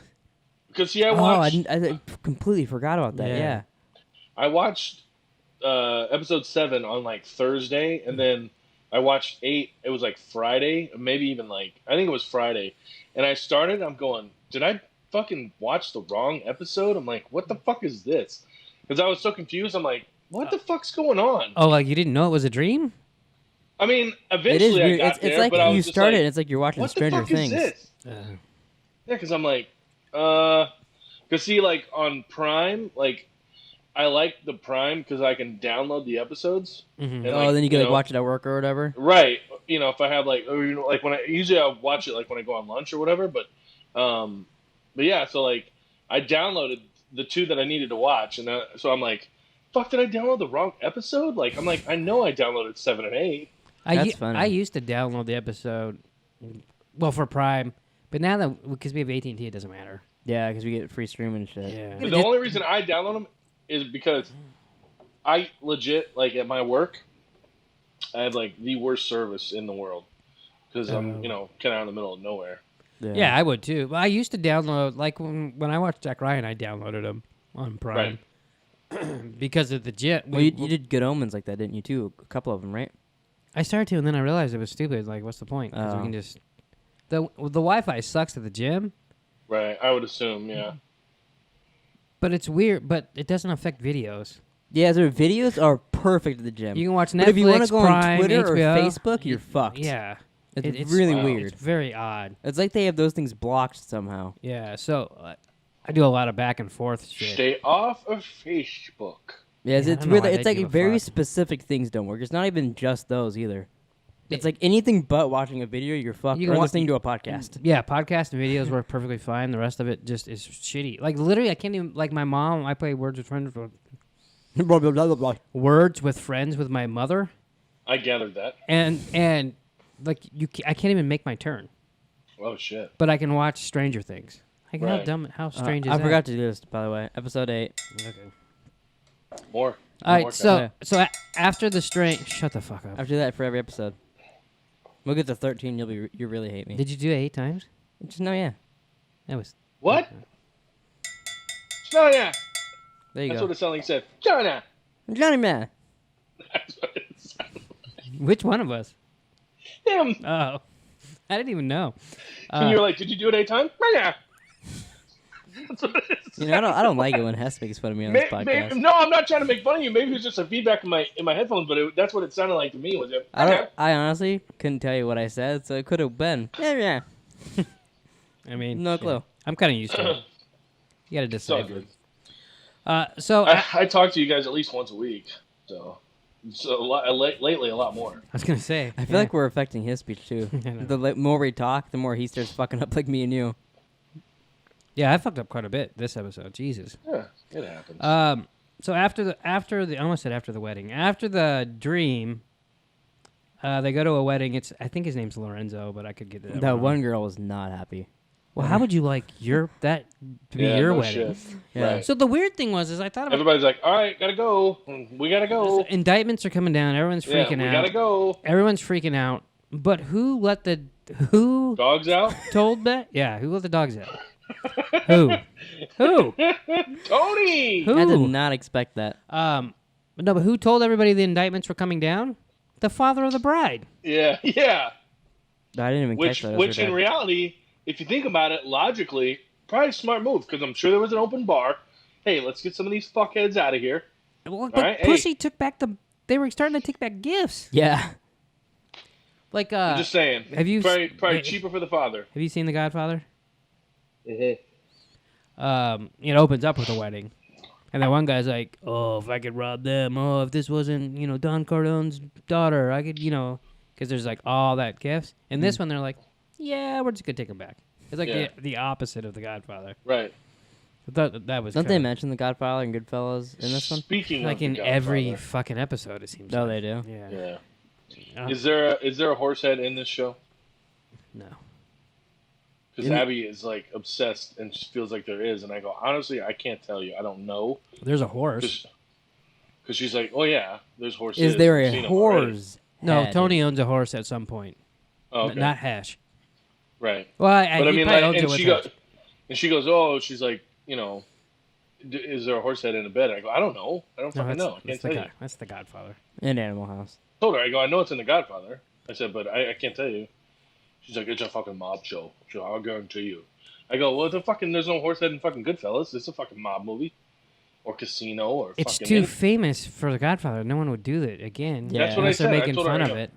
Because see, I Oh, watched. I completely forgot about that. Yeah. Yeah. I watched episode 7 on like Thursday, and then I watched 8. It was like Friday, maybe even like I think it was Friday. And I started. I'm going. Did I fucking watch the wrong episode? I'm like, what the fuck is this? Because I was so confused. I'm like, what the fuck's going on? Oh, like you didn't know it was a dream? I mean, It is eventually I weird. got It's there, like but I you was just started. like, It's like you're watching what the Stranger fuck Things. is this? Yeah, because I'm like, because see, like on Prime, like I like the Prime because I can download the episodes. Mm-hmm. And, Oh, like, then you can like know, watch it at work or whatever. Right. You know, if I have like, or, you know, like when I usually I watch it like when I go on lunch or whatever. But yeah, so like I downloaded the 2 that I needed to watch, and so I'm like, fuck, did I download the wrong episode? Like I'm like, I know I downloaded 7 and 8. That's funny. I used to download the episode, well, for Prime, but now that because we have AT&T, it doesn't matter. Yeah, because we get free streaming and shit. Yeah. The only reason I download them is because I legit, like at my work, I have like the worst service in the world because I'm, you know, kind of out in the middle of nowhere. Yeah, I would too. But I used to download, like when I watched Jack Ryan, I downloaded them on Prime because of the jet. Well, you did Good Omens like that, didn't you? Too, a couple of them, right? I started to, and then I realized it was stupid. Like, what's the point? Because we Oh. can just the Wi-Fi sucks at the gym, Right. I would assume, yeah. but it's weird. But it doesn't affect videos. Yeah, their videos are perfect at the gym. You can watch Netflix, but if you want to go Prime, on Twitter HBO, or Facebook, you're fucked. Yeah, It's really wow. weird. It's very odd. It's like they have those things blocked somehow. Yeah, so I do a lot of back and forth shit. Stay off of Facebook. Yeah, Yeah, I it's don't know weird. why It's they like give a very fuck. specific things don't work. It's not even just those either. It's like anything but watching a video. You're fucked. You Or can listening to a podcast. Yeah, podcasts and videos work perfectly fine. The rest of it just is shitty. Like literally, I can't even like my mom. I play Words with Friends. Words with Friends with my mother, I gathered that. and like I can't even make my turn. Oh shit! But I can watch Stranger Things. Like Right. how strange is I that? forgot to do this, by the way. Episode 8. Okay. More. All right, More so after the shut the fuck up. I have to do that for every episode. We'll get to 13. You really hate me. Did you do it 8 times? Just no, yeah. That was What? China. There you That's go. what it sounded like. He said China. Johnny Man. That's what it sounded like. which one of us? Him. Oh, I didn't even know. And you were like, "Did you do it 8 times?" China. That's what it is. You know, I don't like it when Hess makes fun of me on this podcast. No, I'm not trying to make fun of you. Maybe it was just a feedback in my headphones, but that's what it sounded like to me. Was it? I honestly couldn't tell you what I said, so it could have been. Yeah. I mean, No shit. clue. I'm kind of used to it. You got to It's all decide. good. So I talk to you guys at least once a week, so lately a lot more. I was gonna say. I feel like we're affecting his speech, too. I know. The more we talk, the more he starts fucking up like me and you. Yeah, I fucked up quite a bit this episode. Jesus. Yeah, it happens. So after the I almost said after the wedding. After the dream, they go to a wedding. I think his name's Lorenzo, but I could get that. That wrong. one girl was not happy. Well, how would you like to be your no wedding? shit. Yeah. Right. So the weird thing was, I thought about Everybody's like, "All right, gotta go. We gotta go. indictments are coming down. Everyone's Yeah, freaking we out. gotta go. Everyone's freaking out. But who Dogs out. told that? Yeah, who let the dogs out? Who? Tony. Who? I did not expect that. No, but who told everybody the indictments were coming down? The father of the bride. Yeah. I didn't even catch that. Which in reality, if you think about it logically, probably a smart move because I'm sure there was an open bar. Hey, let's get some of these fuckheads out of here. Well, but right, hey. Pussy took back they were starting to take back gifts. Yeah. Like, I'm just saying. have you Probably yeah. cheaper for the father. Have you seen The Godfather? Mm-hmm. It opens up with a wedding. And then one guy's like, "Oh, if I could rob them. Oh, if this wasn't, Don Corleone's daughter, I could, because there's like all that gifts." And this one, they're like, "Yeah, we're just gonna take them back." It's like Yeah. the opposite of The Godfather. Right. I thought that was. Don't they kinda- mention the Godfather and Goodfellas in this one? Speaking like of in the every Godfather, fucking episode? It seems. No, like. they do. Yeah. Yeah. Is there a horse head in this show? No. Because Abby is like obsessed and she feels like there is, and I go, honestly, I can't tell you. I don't know. There's a horse. Because she's like, oh yeah, there's horses. Is there I've a seen 'em already." whores? No, head? Tony owns a horse at some point. Oh, okay. Not Hash. Right. Well, But I he mean, probably like, owns it and with she Hash. goes, oh, she's like, is there a horse head in the bed? I go, I don't know. I don't No, fucking know. I can't that's tell you. That's the Godfather. In Animal House. I told her, I go, I know it's in The Godfather. I said, but I can't tell you. She's like, it's a fucking mob show. So I'll guarantee you. I go, well, there's no horse head in fucking Goodfellas. It's a fucking mob movie. Or Casino or It's fucking... too famous for the Godfather. No one would do that again. Yeah. That's what I Unless they're said. I making told her, fun I of go, it.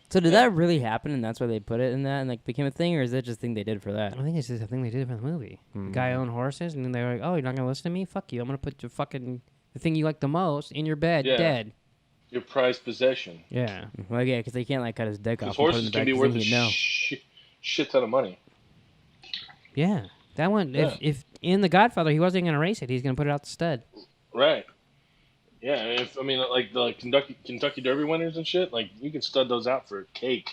So did that really happen, and that's why they put it in that and like became a thing, or is that just a thing they did for that? I think it's just a thing they did for the movie. The guy owned horses, and then they were like, "Oh, you're not gonna listen to me? Fuck you! I'm gonna put the thing you like the most in your bed, Yeah. dead." Your prized possession. Yeah. Well, yeah, because they can't like cut his dick off. Because And put it in horses the can be back, 'cause worth then a he'd know. shit ton of money. Yeah. That one. Yeah. If in the Godfather he wasn't gonna race it, he's gonna put it out the stud. Right. Yeah, like the Kentucky Derby winners and shit, like you can stud those out for cake.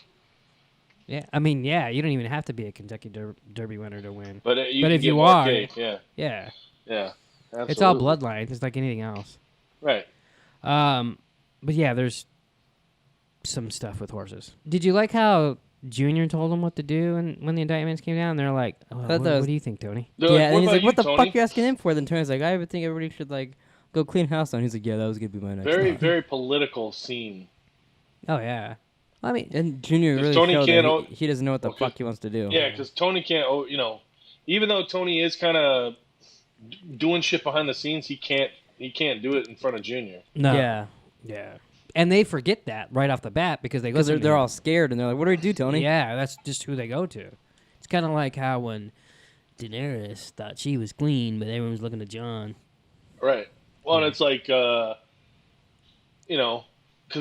Yeah. I mean, yeah. You don't even have to be a Kentucky Derby winner to win. But But can if get you more are- cake. Yeah, Yeah. yeah. Absolutely. It's all bloodlines. It's like anything else. Right. But yeah, there's some stuff with horses. Did you like how Junior told him what to do when the indictments came down? They're like, oh, thought that what was- do you think, Tony? They're Yeah, like, and he's about like, "What the Tony?" fuck you asking him for?" Then Tony's like, "I would think everybody should like go clean house down." He's like, "Yeah, that was gonna be my next." Very, thought." very political scene. Oh yeah. I mean, And Junior If really Tony showed can't that o- he doesn't know what the Okay. fuck he wants to do. Yeah, because Tony can't. Even though Tony is kind of doing shit behind the scenes, he can't do it in front of Junior. no. Yeah, Yeah. And they forget that right off the bat because they because listen. they're to all him. scared and they're like, "What do we do, Tony?" Yeah, that's just who they go to. It's kind of like how when Daenerys thought she was queen, but everyone was looking to Jon. Right. Well, and it's like, because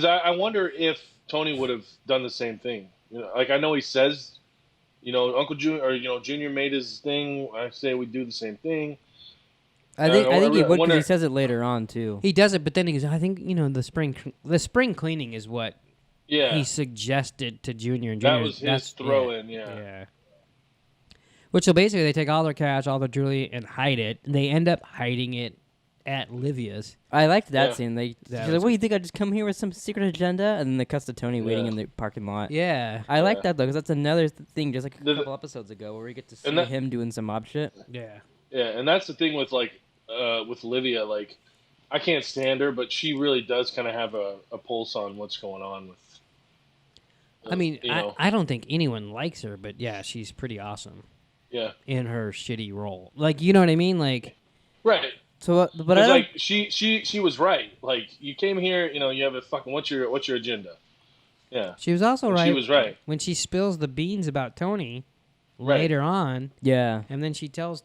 I wonder if Tony would have done the same thing. You know, like I know he says, Uncle Junior or Junior made his thing. I say we do the same thing. I think he would because wonder- he says it later on too. He does it, but then he goes, I think, the spring cleaning is what Yeah, he suggested to Junior. And that Junior, was his throw-in. Yeah. Yeah. Which, so basically, they take all their cash, all their jewelry, and hide it. And they end up hiding it at Livia's. I liked that Yeah. scene. She's That like, was- "What, you think I just come here with some secret agenda?" And then they cuts to Tony waiting Yeah. in the parking lot. Yeah. I like Yeah. that though, because that's another thing, just like a The- couple episodes ago, where we get to see And that- him doing some mob shit. Yeah. Yeah, and that's the thing with with Olivia. Like, I can't stand her, but she really does kind of have a pulse on what's going on with. I mean, you know, I don't think anyone likes her, but yeah, she's pretty awesome yeah, in her shitty role. Like, you know what I mean? Like, right. So, but I Because don't. like she was right. Like, you came here, you have a fucking what's your agenda? Yeah, she was also And right. she was right. When she spills the beans about Tony Right. later on, Yeah. and then she tells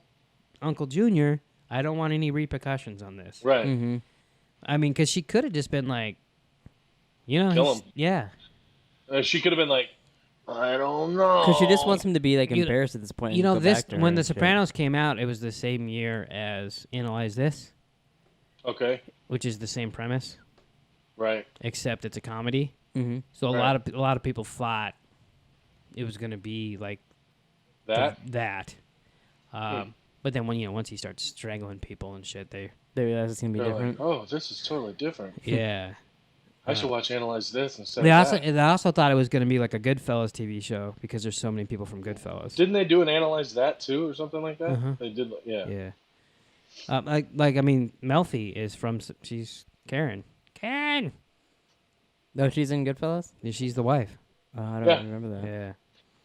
Uncle Junior, I don't want any repercussions on this. Right. Mm-hmm. I mean, because she could have just been like, Kill he's- him. Yeah. She could have been like, I don't know. Because she just wants him to be like You know- embarrassed at this point. You and know, go this back to her when The and shit. Sopranos came out, it was the same year as Analyze This, Okay. which is the same premise, Right. except it's a comedy. Mm-hmm. So Right. a lot of people thought it was going to be like That. that. But then once he starts strangling people and shit, They realize it's gonna be They're different. like, oh, this is totally different. yeah. I should watch Analyze This instead They of also that. they also thought it was going to be like a Goodfellas TV show because there's so many people from Goodfellas. Didn't they do an Analyze That too, or something like that? Uh-huh. They did. Yeah. Yeah. I mean, Melfi is she's Karen. Karen. No, she's in Goodfellas. Yeah, she's the wife. I don't Yeah. remember that. Yeah.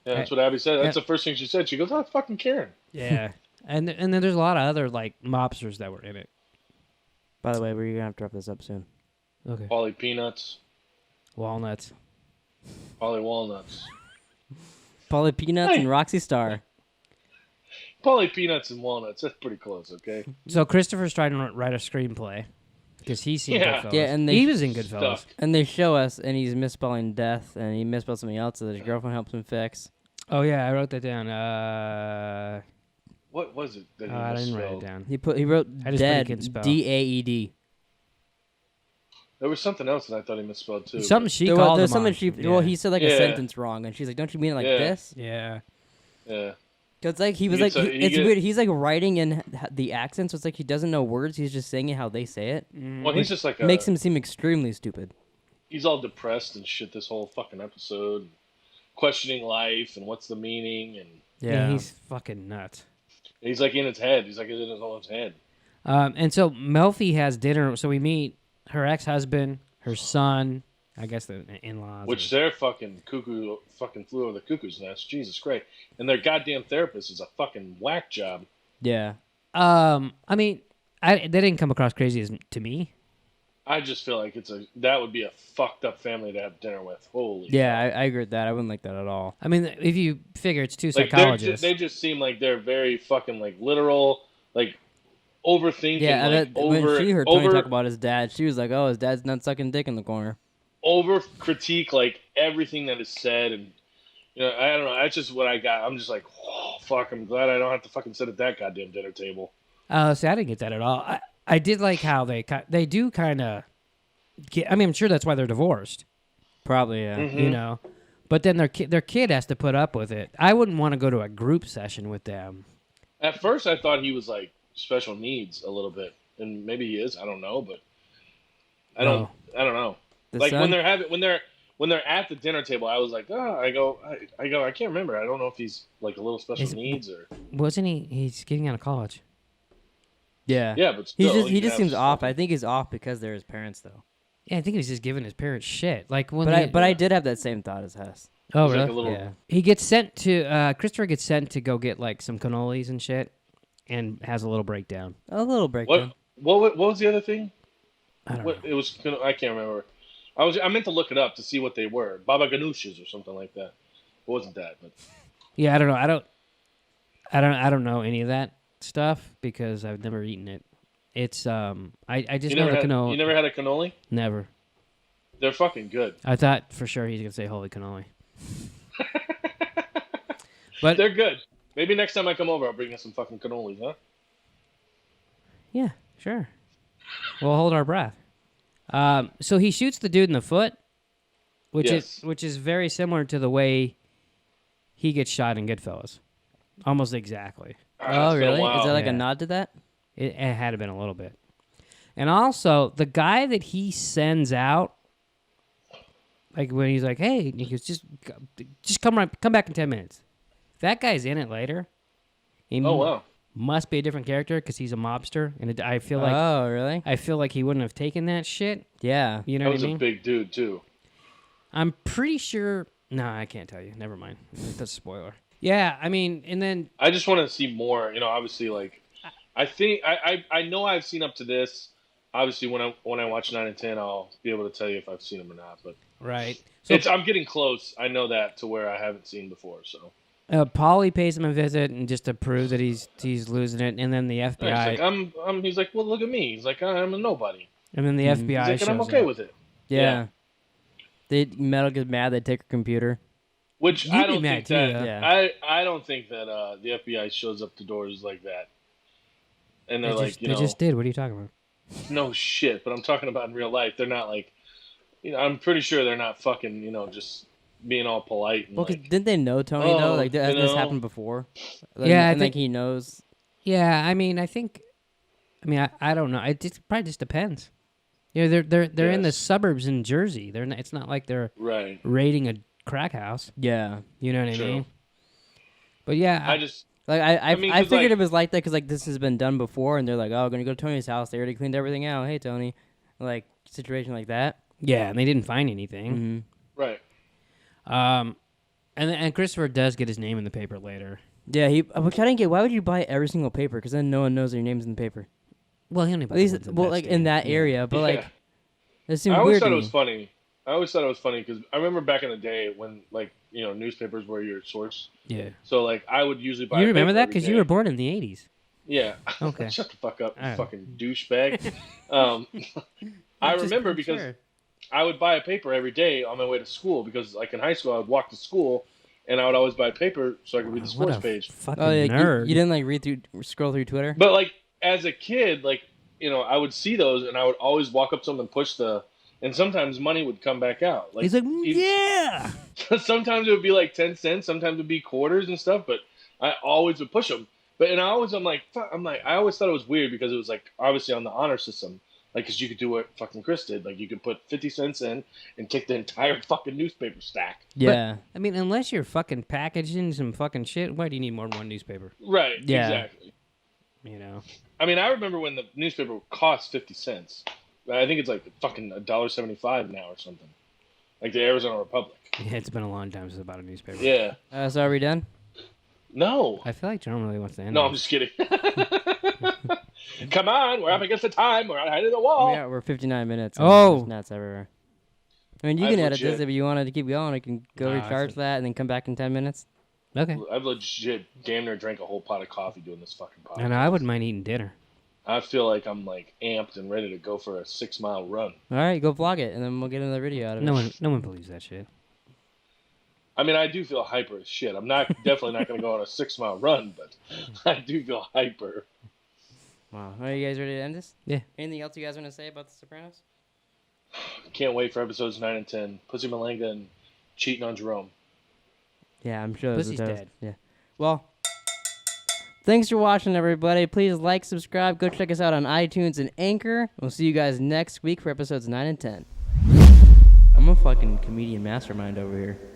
Yeah, that's what Abby said. That's Yeah. the first thing she said. She goes, "Oh, fucking Karen." Yeah. And then there's a lot of other like mobsters that were in it. By the way, we're gonna have to wrap this up soon. Okay. Polly Peanuts, Walnuts. Polly Walnuts, Polly Peanuts Hey. and Roxy Star. Polly Peanuts and Walnuts. That's pretty close. Okay. So Christopher's trying to write a screenplay because he's seen Yeah. Goodfellas. Yeah, and he was in Goodfellas. Stuck. And they show us, and he's misspelling death, and he misspelled something else that his girlfriend helps him fix. Oh yeah, I wrote that down. What was it that he I didn't write it misspelled? down. He wrote I just dead, couldn't spell. DAED. There was something else that I thought he misspelled too. Something she There called there's him something on. she. Yeah. Well, he said like a Yeah. sentence wrong, and she's like, "Don't you mean it like Yeah. this?" Yeah. Yeah. Cause like he was gets like, a- he it's get- weird. He's like writing in the accent, so it's like he doesn't know words. He's just saying it how they say it. Well, he's just like Makes him seem extremely stupid. He's all depressed and shit this whole fucking episode, questioning life and what's the meaning, and Yeah, he's fucking nuts. he's like in his head. He's like in his own head. And so Melfi has dinner. So we meet her ex-husband, her son, I guess the in-laws. Which their fucking cuckoo fucking flew over the cuckoo's nest. Jesus Christ. And their goddamn therapist is a fucking whack job. Yeah. I mean, they didn't come across crazy to me. I just feel like that would be a fucked up family to have dinner with. Holy Yeah, fuck. I agree with that. I wouldn't like that at all. I mean, if you figure it's two Like psychologists. they just seem like they're very fucking like literal, like overthinking. Yeah, like, when she heard Tony talk about his dad, she was like, "Oh, his dad's not sucking dick in the corner." over critique like everything that is said, and I don't know. That's just what I got. I'm just like, oh, fuck. I'm glad I don't have to fucking sit at that goddamn dinner table. See, I didn't get that at all. I did like how they do kind of get. I mean, I'm sure that's why they're divorced. Probably, yeah. Mm-hmm. You know, but then their kid has to put up with it. I wouldn't want to go to a group session with them. At first, I thought he was like special needs a little bit, and maybe he is. I don't know, but I don't know. The Like son? when they're at the dinner table, I was like, I can't remember. I don't know if he's like a little special Is- needs or Wasn't he? He's getting out of college. Yeah. yeah, but still, He you just have seems off. fucking- I think he's off because they're his parents, though. Yeah, I think he's just giving his parents shit. Like when But I did have that same thought as Hess. Oh, He's like really? a little- Yeah. He gets sent to Christopher gets sent to go get like some cannolis and shit, and has a little breakdown. A little breakdown. What was the other thing? I don't What know. it was? I can't remember. I meant to look it up to see what they were. Baba Ganoush's or something like that. It wasn't that, but Yeah, I don't know. I don't know any of that stuff because I've never eaten it. It's I just you know never the had cannoli. you never had a cannoli. Never. They're fucking good. I thought for sure he's gonna say holy cannoli. But They're good. Maybe next time I come over, I'll bring you some fucking cannolis, huh? yeah, sure. We'll hold our breath. So he shoots the dude in the foot, which is very similar to the way he gets shot in Goodfellas, almost exactly. Oh, really? Is there like Yeah. a nod to that? It had been a little bit. And also, the guy that he sends out, like when he's like, "Hey," he goes, "Just come back in 10 minutes." That guy's in it later. He wow. must be a different character because he's a mobster, and I feel like Oh, really? I feel like he wouldn't have taken that shit. Yeah. You know That what was I mean? a big dude too. I'm pretty sure. No, I can't tell you. Never mind. That's a spoiler. Yeah, I mean, and then I just want to see more. You know, obviously, like I think I know I've seen up to this. Obviously, when I watch 9 and 10, I'll be able to tell you if I've seen them or not. But right. So I'm getting close. I know that to where I haven't seen before. So Paulie pays him a visit and just to prove that he's losing it, and then the he's FBI like, he's like, well, look at me. He's like, I'm a nobody. and then the Mhm. FBI He's like, shows and I'm okay up. with it. Yeah. Metal gets mad. They take her computer. Which You'd I be don't mad think too, that. though. Yeah. I don't think that the FBI shows up to doors like that. And they're They like, just, they just did. What are you talking about? no shit. But I'm talking about in real life. They're not like, I'm pretty sure they're not fucking, just being all polite. And Well, 'cause like, didn't they know Tony though? Oh, Like, you has this know? happened before? Like, Yeah, I and think- like he knows. Yeah, I mean, I don't know. It probably just depends. They're in the Yes. suburbs in Jersey. They're not, it's not like they're right. raiding a crack house. Yeah. You know what I True. mean? But yeah, I just, Like I mean, 'cause, figured like- it was like that because like this has been done before, and they're like, "Oh, we're gonna go to Tony's house. They already cleaned everything out. Hey, Tony." Like situation like that. yeah, and they didn't find anything. Mm-hmm. right. And Christopher does get his name in the paper later. Yeah, which I didn't get. Why would you buy every single paper? Because then no one knows your name's in the paper. Well, he only At bought least, the ones well, like in investing. that area, but like Yeah. it seemed I always weird thought to it me. was funny. I always thought it was funny because I remember back in the day when, like, newspapers were your source. Yeah. So, like, I would usually buy. You a remember paper that every because you day. were born in the 80s. Yeah. Okay. Shut the fuck up, you Oh. fucking douchebag. I Just- remember I'm because sure. I would buy a paper every day on my way to school because, like, in high school, I would walk to school and I would always buy a paper so I could read the What sports a page. fucking Oh, yeah, nerd. you didn't like scroll through Twitter. But, like, as a kid, like, I would see those and I would always walk up to them and push and sometimes money would come back out. Like, He's like, even- yeah. sometimes it would be like 10 cents, sometimes it would be quarters and stuff, but I always would push them. But I always thought it was weird because it was like obviously on the honor system, like because you could do what fucking Chris did, like you could put 50 cents in and take the entire fucking newspaper stack. Yeah, I mean, unless you're fucking packaging some fucking shit, why do you need more than one newspaper? Right. Yeah. Exactly. You know. I mean, I remember when the newspaper cost 50 cents. I think it's like fucking $1.75 now or something. Like the Arizona Republic. Yeah, it's been a long time since I bought a newspaper. Yeah. so are we done? No. I feel like Jerome really wants to end No, it. I'm just kidding. Come on, we're up against the time. We're ahead of the wall. Yeah, we're 59 minutes. Oh. There's nuts everywhere. I mean, you I've can edit legit- this if you wanted to keep going. I can go Nah, recharge it's that and then come back in 10 minutes. Okay. I've legit damn near drank a whole pot of coffee doing this fucking podcast. I know. I wouldn't mind eating dinner. I feel like I'm like amped and ready to go for a 6-mile run. All right, go vlog it, and then we'll get another video out of it. No one believes that shit. I mean, I do feel hyper as shit. I'm definitely not going to go on a 6-mile run, but I do feel hyper. Wow. Are you guys ready to end this? Yeah. Anything else you guys want to say about The Sopranos? Can't wait for episodes 9 and 10. Pussy Malanga and cheating on Jerome. Yeah, I'm sure. Pussy's those- dead. Yeah. Well, thanks for watching, everybody. Please like, subscribe. Go check us out on iTunes and Anchor. We'll see you guys next week for episodes 9 and 10. I'm a fucking comedian mastermind over here.